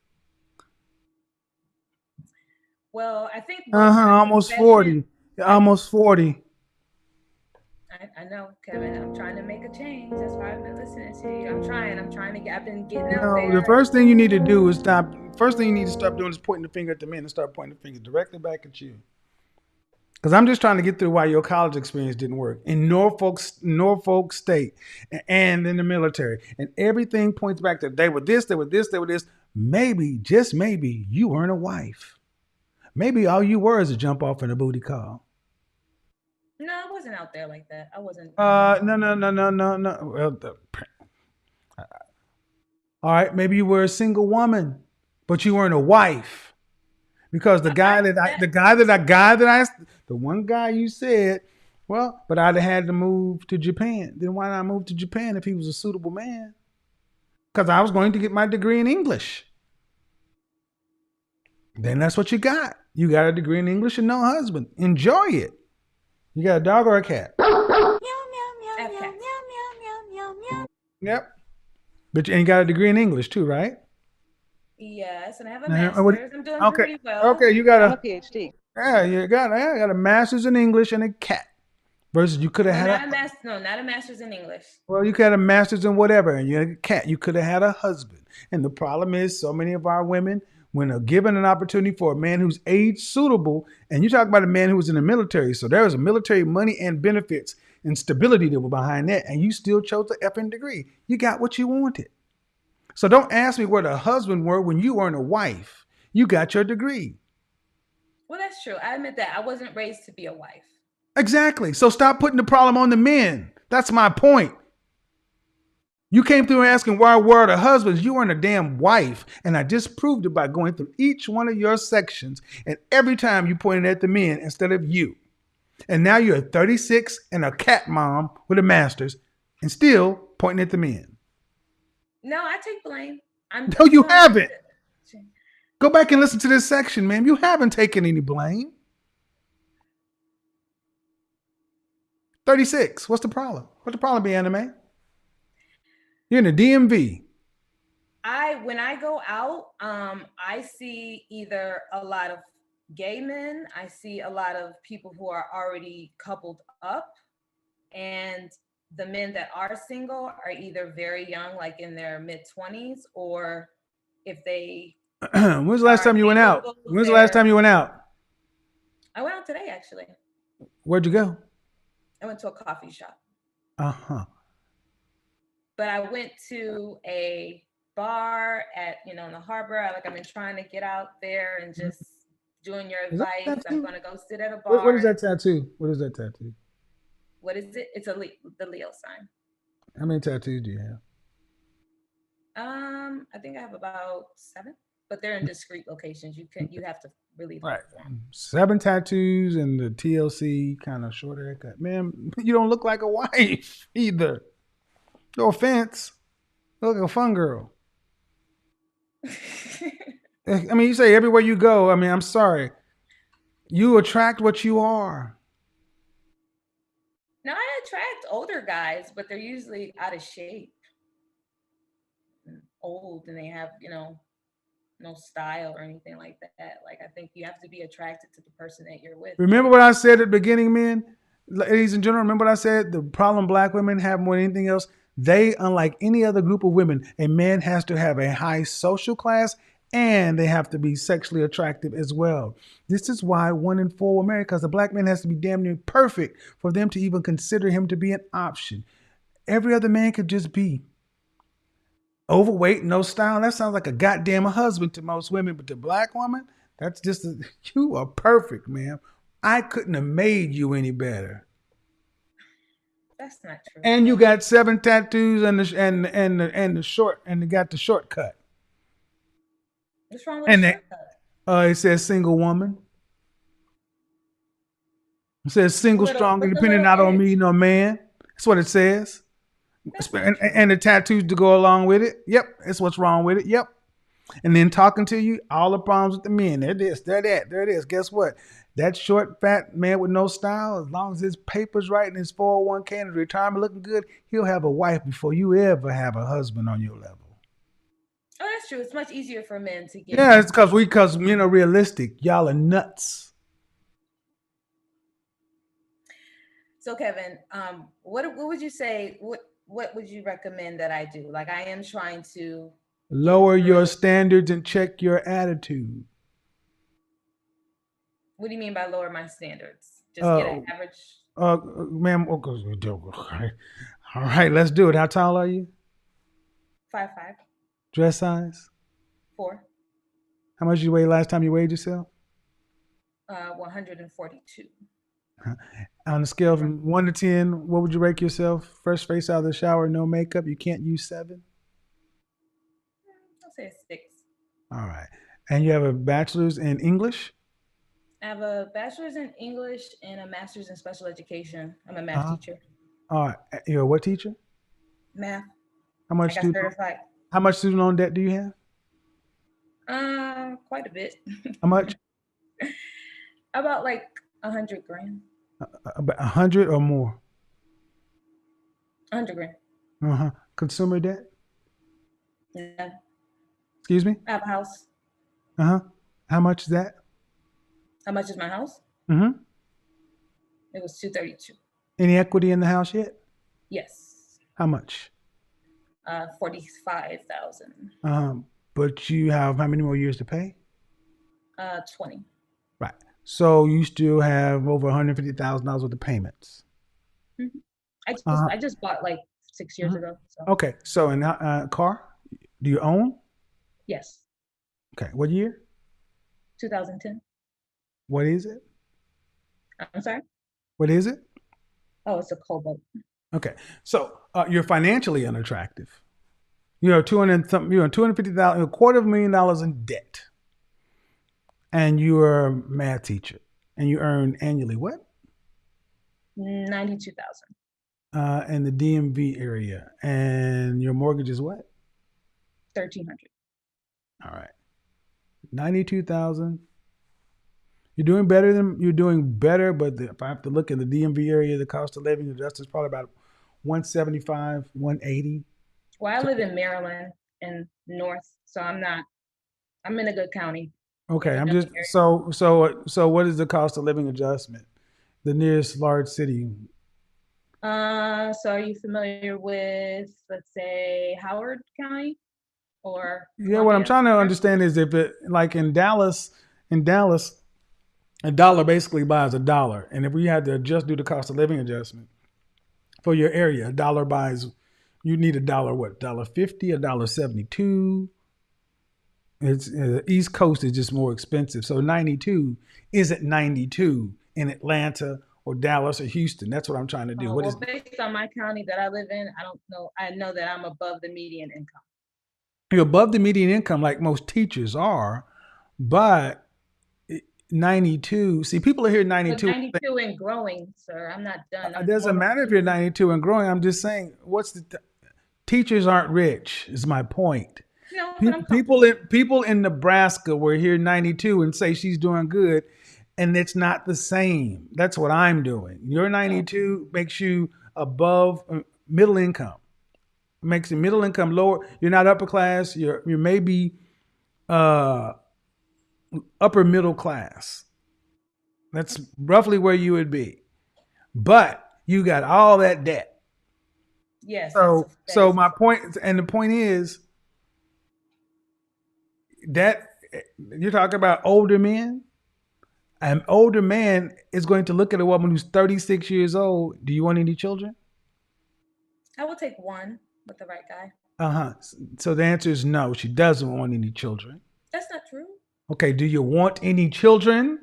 Well, I think most Almost 40. Almost 40. I know, Kevin. I'm trying to make a change. That's why I've been listening to you. I've been getting out No, there. the first thing you need to do is stop. First thing you need to stop doing is pointing the finger at the men and start pointing the finger directly back at you. Because I'm just trying to get through why your college experience didn't work in Norfolk State and in the military. And everything points back to they were this, they were this, they were this. Maybe, just maybe, you weren't a wife. Maybe all you were is a jump off in a booty call. No, I wasn't out there like that. I wasn't. No. Well, all right, maybe you were a single woman, but you weren't a wife. Because the one guy you said, well, but I'd have had to move to Japan. Then why not move to Japan if he was a suitable man? Because I was going to get my degree in English. Then that's what you got. You got a degree in English and no husband. Enjoy it. You got a dog or a cat? Yep. But and you got a degree in English too, right? Yes, and I have a master's. I'm doing pretty well. Okay, you got I'm a PhD. Yeah, you got a master's in English and a cat. Versus you could have had not a master's in English. Well, you could have a master's in whatever, and you had a cat. You could have had a husband. And the problem is, so many of our women, when are given an opportunity for a man who's age suitable, and you talk about a man who was in the military, so there was a military money and benefits and stability that were behind that, and you still chose the effing degree. You got what you wanted. So don't ask me where the husband were when you weren't a wife. You got your degree. Well, that's true. I admit that. I wasn't raised to be a wife. Exactly. So stop putting the problem on the men. That's my point. You came through asking why were the husbands. You weren't a damn wife. And I just proved it by going through each one of your sections. And every time you pointed at the men instead of you. And now you're 36 and a cat mom with a master's and still pointing at the men. No, I take blame. No, you haven't. Go back and listen to this section, man. You haven't taken any blame. 36. What's the problem? What's the problem be, Anime? You're in the DMV. When I go out, I see either a lot of gay men. I see a lot of people who are already coupled up, and the men that are single are either very young, like in their mid-20s, or if they. When's the last time you went out? When's the last time you went out? I went out today, actually. Where'd you go? I went to a coffee shop. Uh-huh. But I went to a bar at, in the harbor. I've been trying to get out there and just doing your advice. I'm going to go sit at a bar. What is that tattoo? What is that tattoo? What is it? It's the Leo sign. How many tattoos do you have? I think I have about 7, but they're in discrete locations. You have to really look for them. 7 tattoos and the TLC kind of short haircut. Man, you don't look like a wife either. No offense. You look like a fun girl. I mean, you say everywhere you go, I mean, I'm sorry. You attract what you are. Now, I attract older guys, but they're usually out of shape. Old, and they have, no style or anything like that. I think you have to be attracted to the person that you're with. Remember what I said at the beginning, men? Ladies and gentlemen, remember what I said? The problem black women have more than anything else, they, unlike any other group of women, a man has to have a high social class and they have to be sexually attractive as well. This is why 1 in 4 will marry, because the black man has to be damn near perfect for them to even consider him to be an option. Every other man could just be overweight, no style. That sounds like a goddamn husband to most women, but the black woman, that's just, you are perfect, man. I couldn't have made you any better. That's not true. And you got 7 tattoos and the short, and you got the shortcut. What's wrong with the shortcut? It says single woman. It says single, strong, independent, not on me, no man. That's what it says. And the tattoos to go along with it. Yep, that's what's wrong with it. Yep. And then talking to you, all the problems with the men. There it is, there that, there it is. Guess what? That short, fat man with no style, as long as his paper's right and his 401k and his retirement looking good, he'll have a wife before you ever have a husband on your level. Oh, that's true. It's much easier for men to get. Yeah, it's because men are realistic. Y'all are nuts. So Kevin, what would you say? What would you recommend that I do? Like I am trying to Lower your standards and check your attitude. What do you mean by lower my standards? Just get an average. Ma'am, okay. All right, let's do it. How tall are you? 5'5". Dress size? 4. How much did you weigh last time you weighed yourself? 142. On a scale from 1 to 10, what would you rank yourself? First face out of the shower, no makeup. You can't use 7? I'll say a 6. All right. And you have a bachelor's in English? I have a bachelor's in English and a master's in special education. I'm a math teacher. All right. You're a what teacher? Math. How much certified. How much student loan debt do you have? Quite a bit. How much? About like $100,000. About 100 or more? $100,000. Consumer debt? Yeah. Excuse me? I have a house. How much is that? How much is my house? It was $232,000. Any equity in the house yet? Yes. How much? $45,000. But you have how many more years to pay? 20. Right. So you still have over $150,000 worth of payments. I just bought like 6 years ago. So. Okay. So in car, do you own? Yes. Okay. What year? 2010. What is it? I'm sorry? What is it? Oh, it's a Cobalt. Okay. So you're financially unattractive. You're $250,000, $250,000 in debt. And you're a math teacher. And you earn annually what? $92,000. In the DMV area. And your mortgage is what? $1,300. All right. $92,000. You're doing better, but if I have to look at the DMV area, the cost of living adjusted is probably about $175, $180. Well, I live in Maryland and North, so I'm in a good county. Okay, so what is the cost of living adjustment? The nearest large city. So are you familiar with, let's say, Howard County or? Yeah, what I'm trying to understand is if it, like in Dallas, a dollar basically buys a dollar. And if we had to do the cost of living adjustment for your area, a dollar buys, you need a dollar, what, $1.50, $1.72? It's East Coast is just more expensive. So 92 isn't 92 in Atlanta or Dallas or Houston. That's what I'm trying to do. Based on my county that I live in, I don't know. I know that I'm above the median income. You're above the median income like most teachers are, but 92. See, people are here 92. 92 and growing, sir. I'm not done. It doesn't matter if you're 92 and growing. I'm just saying, teachers aren't rich is my point. No, people in Nebraska were here 92 and say she's doing good, and it's not the same. That's what I'm doing. Your 92 makes you above middle income. Makes you middle income lower. You're not upper class. You're maybe upper middle class. That's roughly where you would be. But you got all that debt. Yes. So my point, and the point is that you're talking about older men. An older man is going to look at a woman who's 36 years old. Do you want any children? I will take one with the right guy. So the answer is no. She doesn't want any children. That's not true. Okay. Do you want any children?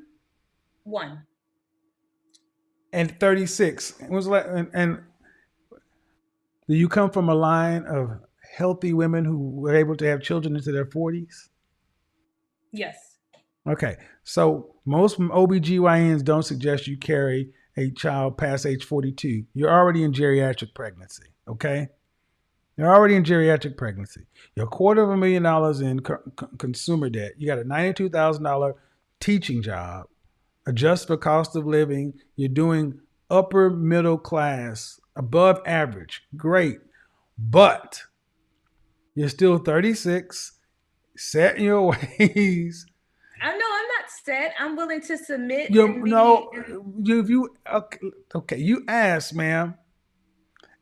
One. And 36. And do you come from a line of healthy women who were able to have children into their 40s? Yes. Okay. So most OBGYNs don't suggest you carry a child past age 42. You're already in geriatric pregnancy. Okay. You're already in geriatric pregnancy. You're $250,000 in consumer debt. You got a $92,000 teaching job. Adjust for cost of living. You're doing upper middle class, above average. Great. But you're still 36, set in your ways. I know I'm not set. I'm willing to submit. Okay, you asked, ma'am,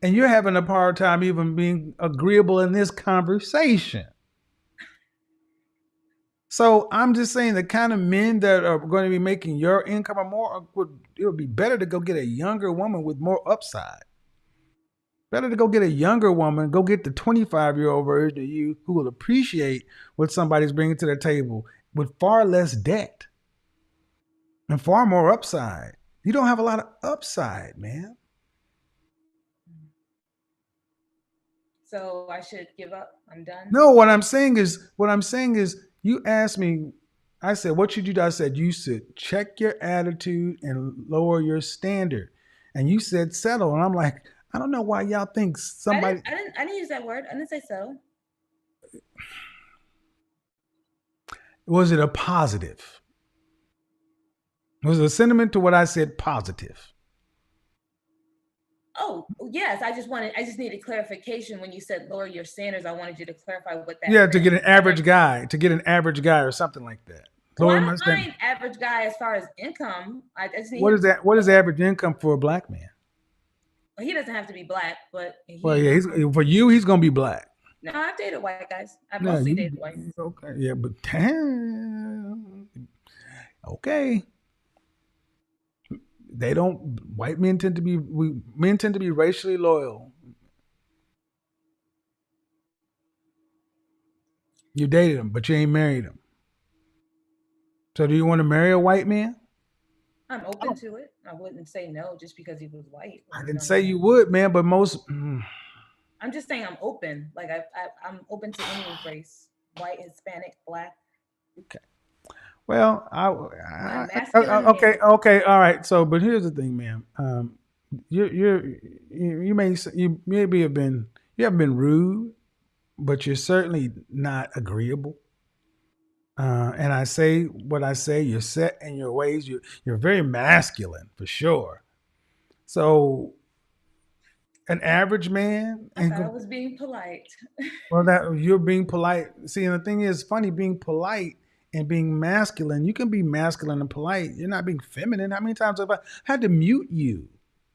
and you're having a hard time even being agreeable in this conversation. So I'm just saying the kind of men that are going to be making your income or more, it would be better to go get a younger woman with more upside. Better to go get a younger woman, go get the 25-year-old version of you who will appreciate what somebody's bringing to their table with far less debt and far more upside. You don't have a lot of upside, man. So I should give up. I'm done. No, what I'm saying is, you asked me, I said, what should you do? I said, you should check your attitude and lower your standard. And you said settle. And I'm like, I don't know why y'all think somebody. I didn't use that word. I didn't say settle. Was it a positive? Was it a sentiment to what I said positive? Oh, yes. I just needed clarification when you said lower your standards. I wanted you to clarify what that Yeah, meant. to get an average guy or something like that. Well, I don't mind average guy as far as income. I just need What is that? What is average income for a black man? Well, he doesn't have to be black, but For you, he's gonna be black. No, I've dated white guys. I've mostly dated white. Okay, yeah, but okay. They don't. White men tend to be. Men tend to be racially loyal. You dated him, but you ain't married him. So, do you want to marry a white man? I'm open to it. I wouldn't say no just because he was white. I didn't say you would, man, but most. I'm just saying I'm open. Like I'm open to any race, white, Hispanic, black. Okay. Well, okay, all right. So, but here's the thing, ma'am. You haven't been rude, but you're certainly not agreeable. And I say what I say. You're set in your ways. You're very masculine for sure. So, an average man. I thought I was being polite. Well, that you're being polite. See, and the thing is, funny being polite and being masculine. You can be masculine and polite. You're not being feminine. How many times have I had to mute you,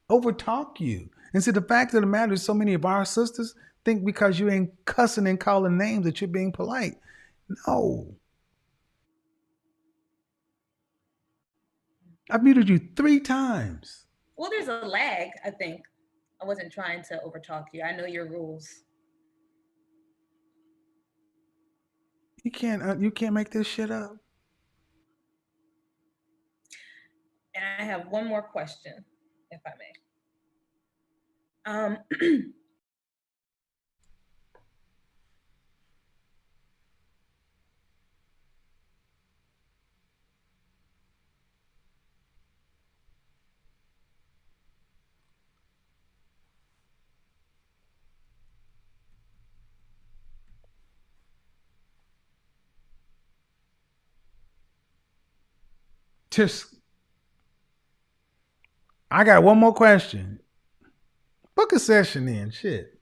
overtalk you? And see, the fact of the matter is, so many of our sisters think because you ain't cussing and calling names that you're being polite. No. I muted you 3 times. Well, there's a lag, I think. I wasn't trying to overtalk you. I know your rules. You can't make this shit up. And I have one more question, if I may. I got one more question. Book a session in. Shit.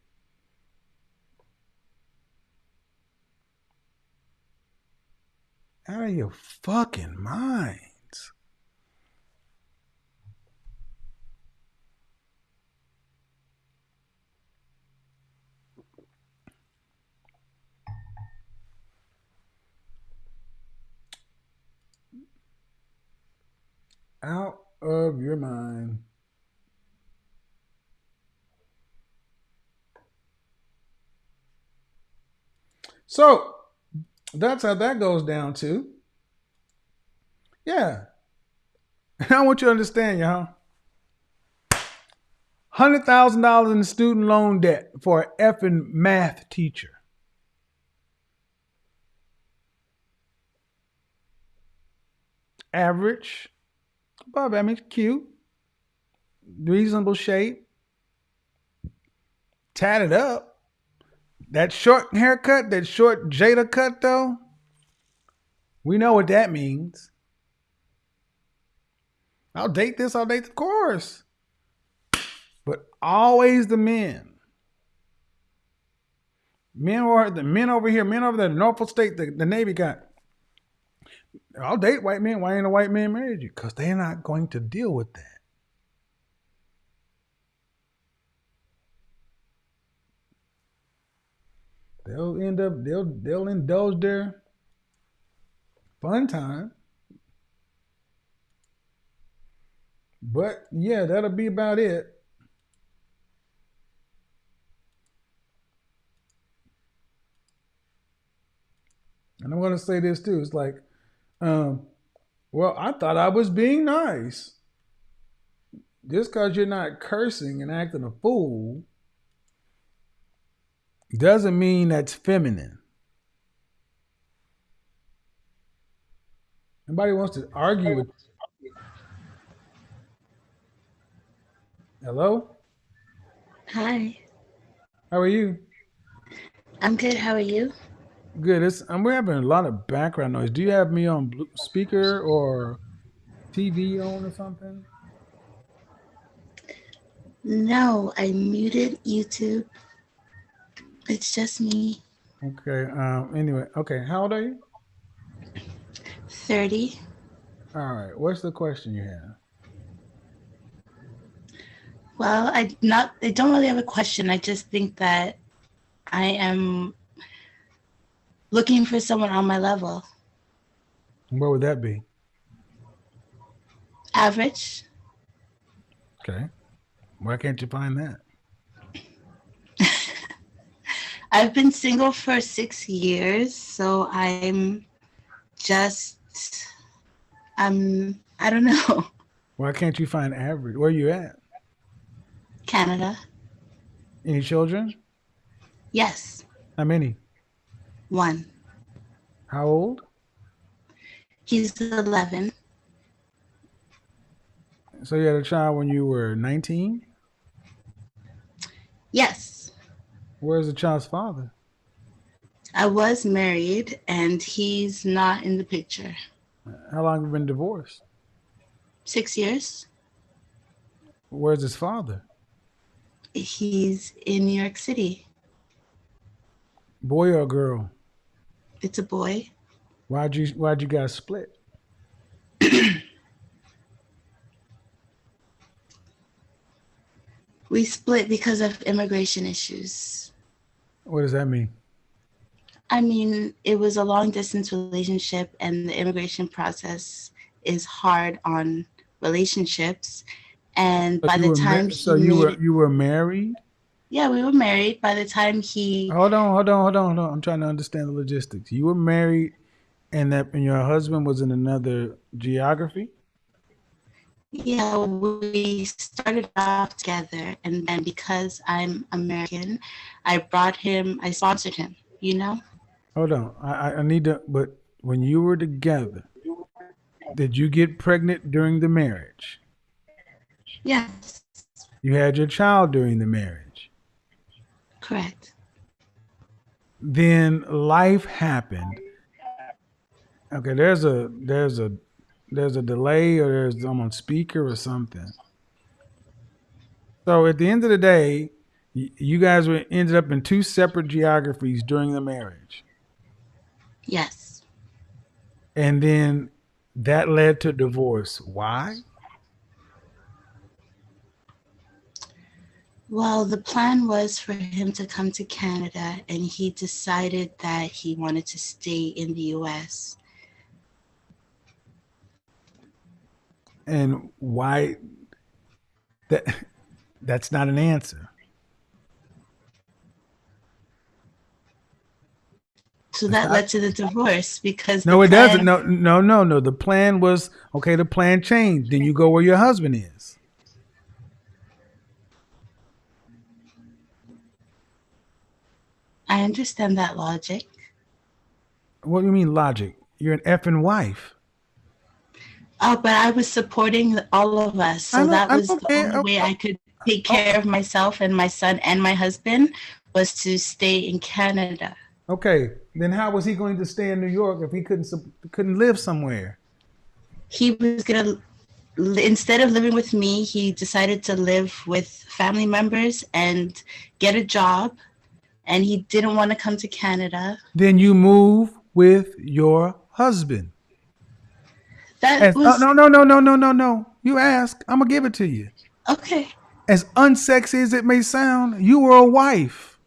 Out of your fucking minds. Out of your mind. So that's how that goes down too. Yeah. I want you to understand, y'all. $100,000 in student loan debt for an effing math teacher. Average. Above average, cute. Reasonable shape. Tatted up. That short haircut, that short Jada cut, though, we know what that means. I'll date this, I'll date the course. But always the men. Men over here, men over there, the Norfolk State, the Navy got. I'll date white men. Why ain't a white man married you? Because they're not going to deal with that. They'll indulge their fun time. But yeah, that'll be about it. And I'm going to say this too. It's like, well, I thought I was being nice. Just because you're not cursing and acting a fool doesn't mean that's feminine. Nobody wants to argue with. Hello? Hi, How are you? I'm good. How are you? Good. We're having a lot of background noise. Do you have me on speaker or TV on or something? No, I muted YouTube. It's just me. Okay. Anyway. Okay. How old are you? 30. All right. What's the question you have? Well, I don't really have a question. I just think that I am looking for someone on my level. What would that be? Average. Okay. Why can't you find that? I've been single for 6 years, so I don't know. Why can't you find average? Where you at? Canada. Any children? Yes. How many? 1. How old? He's 11. So you had a child when you were 19? Yes. Where's the child's father? I was married, and he's not in the picture. How long have you been divorced? 6 years. Where's his father? He's in New York City. Boy or girl? It's a boy. Why'd you guys split? We split because of immigration issues. What does that mean? I mean, it was a long distance relationship, and the immigration process is hard on relationships. And But by the time you were married? Yeah, we were married. By the time he Hold on. I'm trying to understand the logistics. You were married, and your husband was in another geography? Yeah, we started off together, and then because I'm American, I sponsored him, you know? Hold on. I need to, but when you were together, did you get pregnant during the marriage? Yes. You had your child during the marriage. Correct. Then life happened. Okay, there's a delay, or I'm on speaker or something. So at the end of the day, you guys ended up in 2 separate geographies during the marriage. Yes. And then that led to divorce. Why? Well, the plan was for him to come to Canada, and he decided that he wanted to stay in the U.S. And why? That's not an answer. So that led to the divorce because No, it doesn't. No. The plan was, okay, the plan changed. Then you go where your husband is. I understand that logic. What do you mean logic? You're an effing wife. Oh, but I was supporting all of us. So that was the only way I could take care of myself and my son and my husband was to stay in Canada. Okay, then how was he going to stay in New York if he couldn't live somewhere? He was gonna, instead of living with me, he decided to live with family members and get a job, and he didn't want to come to Canada. Then you move with your husband. No. You ask, I'm gonna give it to you. Okay. As unsexy as it may sound, you were a wife.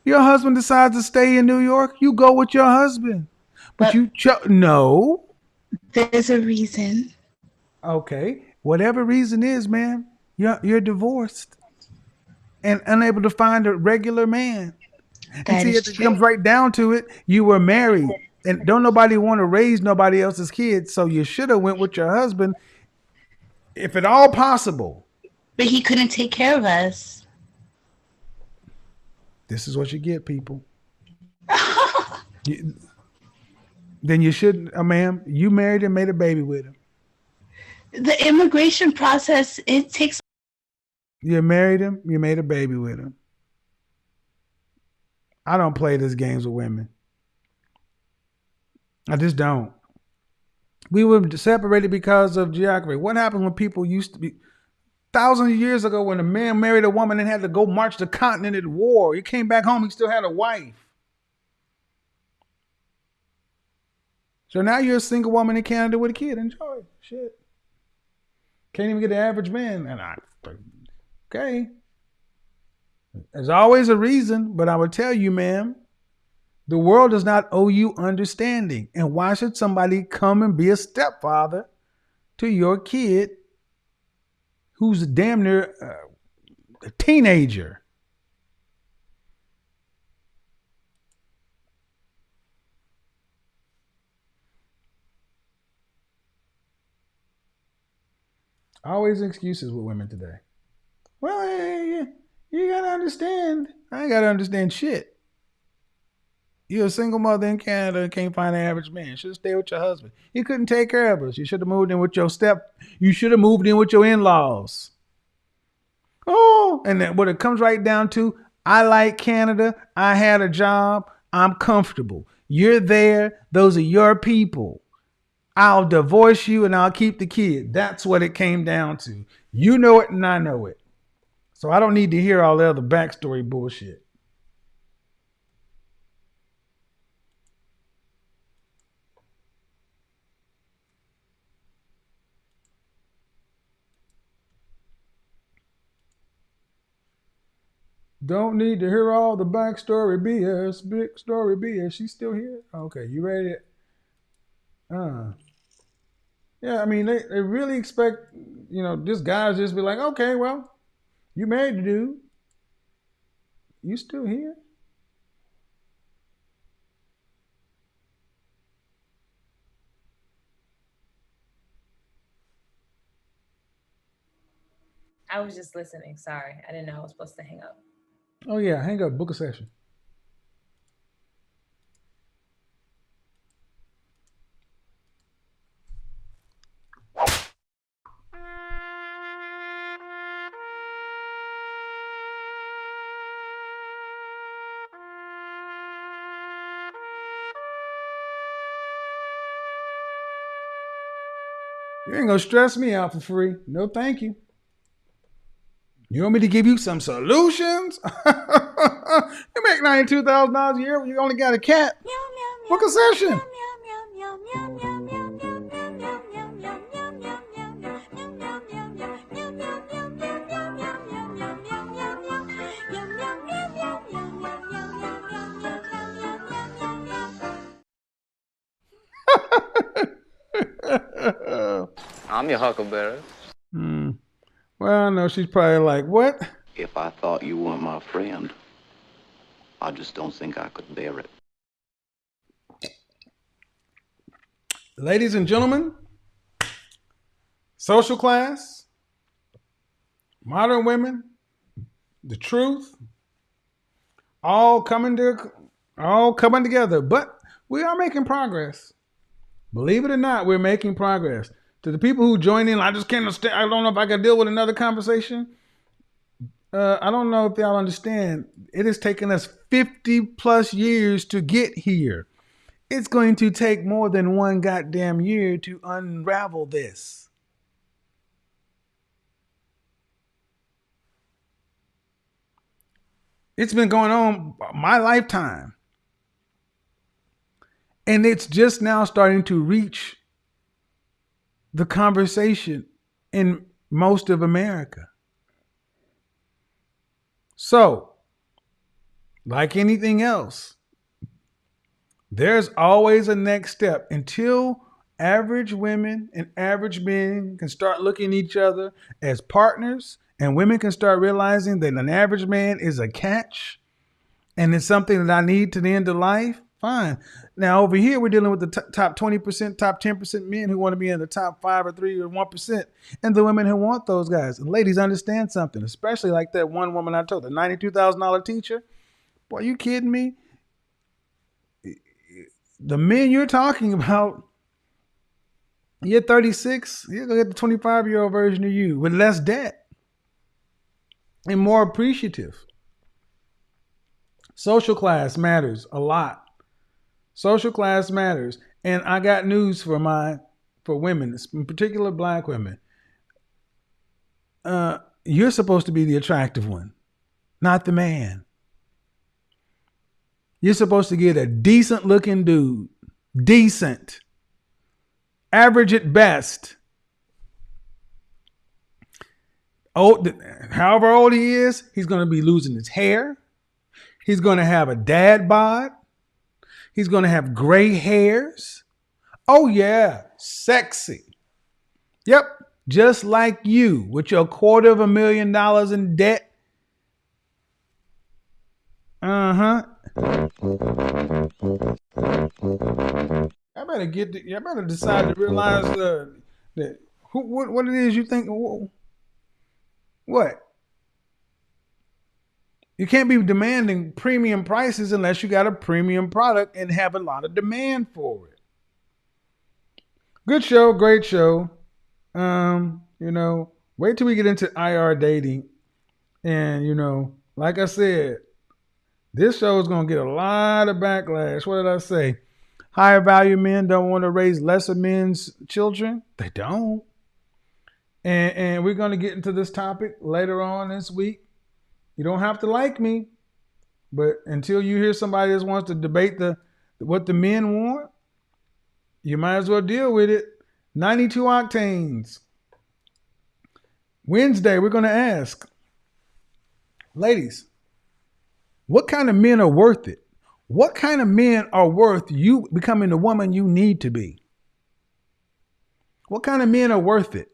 Your husband decides to stay in New York, you go with your husband. But you no. There's a reason. Okay. Whatever reason is, man, you're divorced and unable to find a regular man. And see, it comes right down to it. You were married. And don't nobody want to raise nobody else's kids, so you should have went with your husband, if at all possible. But he couldn't take care of us. This is what you get, people. Then you shouldn't, ma'am. You married and made a baby with him. The immigration process, it takes. You married him. You made a baby with him. I don't play these games with women. I just don't. We were separated because of geography. What happened when people used to be thousands of years ago when a man married a woman and had to go march the continent at war? He came back home, he still had a wife. So now you're a single woman in Canada with a kid. Enjoy it. Shit. Can't even get the average man. Okay. There's always a reason, but I would tell you, ma'am, the world does not owe you understanding. And why should somebody come and be a stepfather to your kid who's damn near a teenager? Always excuses with women today. Well, you gotta understand. I ain't gotta understand shit. You're a single mother in Canada and can't find an average man. You should stay with your husband. He couldn't take care of us. You should have moved in with you should have moved in with your in-laws. Oh, and then what it comes right down to, I like Canada. I had a job. I'm comfortable. You're there. Those are your people. I'll divorce you and I'll keep the kid. That's what it came down to. You know it and I know it. So I don't need to hear all the other backstory bullshit. Don't need to hear all the backstory BS. Big story BS. She's still here? Okay, you ready? Yeah, I mean, they really expect, this guy's just be like, okay, well, you married the dude. You still here? I was just listening. Sorry. I didn't know I was supposed to hang up. Oh, yeah. Hang up. Book a session. You ain't gonna stress me out for free. No, thank you. You want me to give you some solutions? You make $92,000 a year when you only got a cat. Book a session. I'm your huckleberry. Well, no, she's probably like, what? If I thought you weren't my friend, I just don't think I could bear it. Ladies and gentlemen, social class, modern women, the truth, all coming together. But we are making progress. Believe it or not, we're making progress. To the people who join in, I just can't understand. I don't know if I can deal with another conversation. I don't know if y'all understand. It has taken us 50 plus years to get here. It's going to take more than one goddamn year to unravel this. It's been going on my lifetime. And it's just now starting to reach the conversation in most of America. So, like anything else, there's always a next step until average women and average men can start looking at each other as partners, and women can start realizing that an average man is a catch and it's something that I need to the end of life. Fine. Now over here, we're dealing with the top 20%, top 10% men who want to be in the top 5 or 3 or 1%, and the women who want those guys. And ladies, understand something, especially like that one woman I told, the $92,000 teacher. Boy, you kidding me? The men you're talking about, you're 36, you're going to get the 25-year-old version of you with less debt and more appreciative. Social class matters a lot. Social class matters. And I got news for women, in particular black women. You're supposed to be the attractive one, not the man. You're supposed to get a decent looking dude. Decent. Average at best. However old he is, he's going to be losing his hair. He's going to have a dad bod. He's going to have gray hairs. Oh, yeah. Sexy. Yep. Just like you with your $250,000 in debt. Uh-huh. I better decide to realize that what it is you think. What? You can't be demanding premium prices unless you got a premium product and have a lot of demand for it. Good show, great show. Wait till we get into IR dating. And, like I said, this show is going to get a lot of backlash. What did I say? Higher value men don't want to raise lesser men's children. They don't. And we're going to get into this topic later on this week. You don't have to like me, but until you hear somebody that wants to debate what the men want, you might as well deal with it. 92 octanes. Wednesday, we're going to ask, ladies, what kind of men are worth it? What kind of men are worth you becoming the woman you need to be? What kind of men are worth it?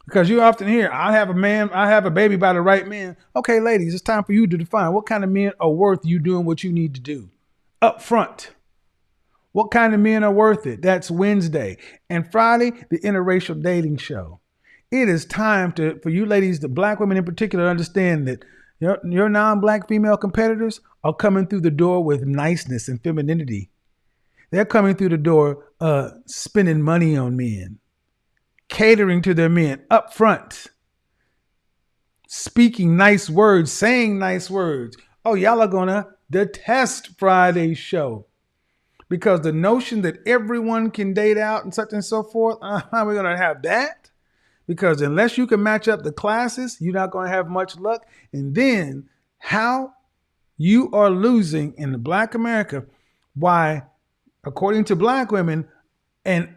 Because you often hear, I have a baby by the right man. Okay, ladies, it's time for you to define what kind of men are worth you doing what you need to do up front. What kind of men are worth it? That's Wednesday. And Friday, the Interracial Dating Show. It is time for you ladies, the black women in particular, understand that your non-black female competitors are coming through the door with niceness and femininity. They're coming through the door spending money on men, catering to their men up front, speaking nice words, saying nice words. Oh, y'all are going to detest Friday's show because the notion that everyone can date out and such and so forth, we're going to have that. Because unless you can match up the classes, you're not going to have much luck. And then how you are losing in the Black America, why, according to black women, an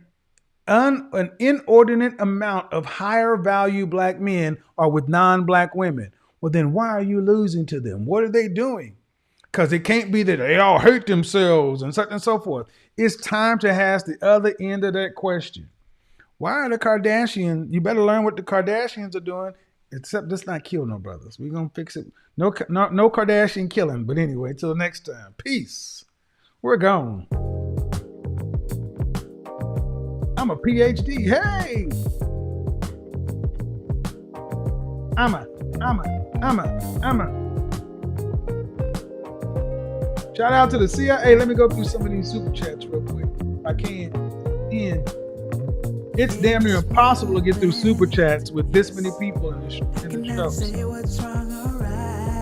inordinate amount of higher value black men are with non-black women. Well, then why are you losing to them? What are they doing? Because it can't be that they all hurt themselves and such and so forth. It's time to ask the other end of that question. Why are the Kardashians? You better learn what the Kardashians are doing. Except let's not kill no brothers. We're going to fix it. No Kardashian killing. But anyway, till next time. Peace. We're gone. I'm a PhD. Hey! I'm a. Shout out to the CIA. Let me go through some of these super chats real quick. If I can. It's damn near impossible to get through super chats with this many people in the show. I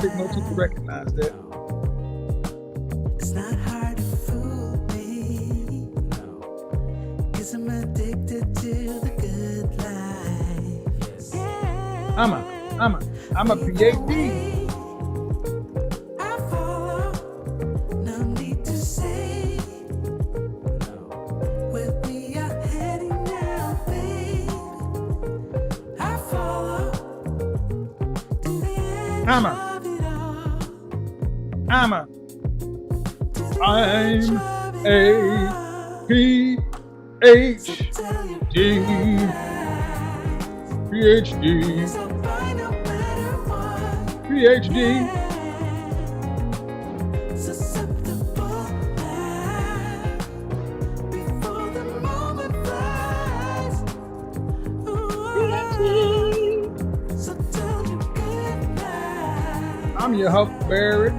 think most people recognize that. It's not hard to fool me, cause I'm addicted to the good life. I'm a PhD. I follow, no need to say where we are heading now, babe. I follow to the edge I'm of it all. a PhD. PhD. I'm your Huckleberry.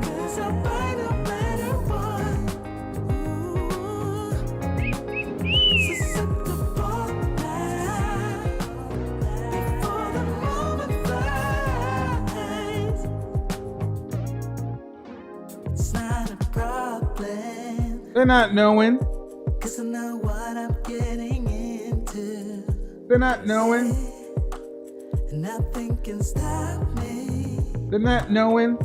It's not a problem, They're not knowing. cause I know what I'm getting into. They're not knowing. Nothing can stop me, They're not knowing.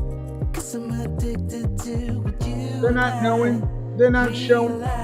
cause I'm addicted to what you They're not knowing. They're not showing. realize.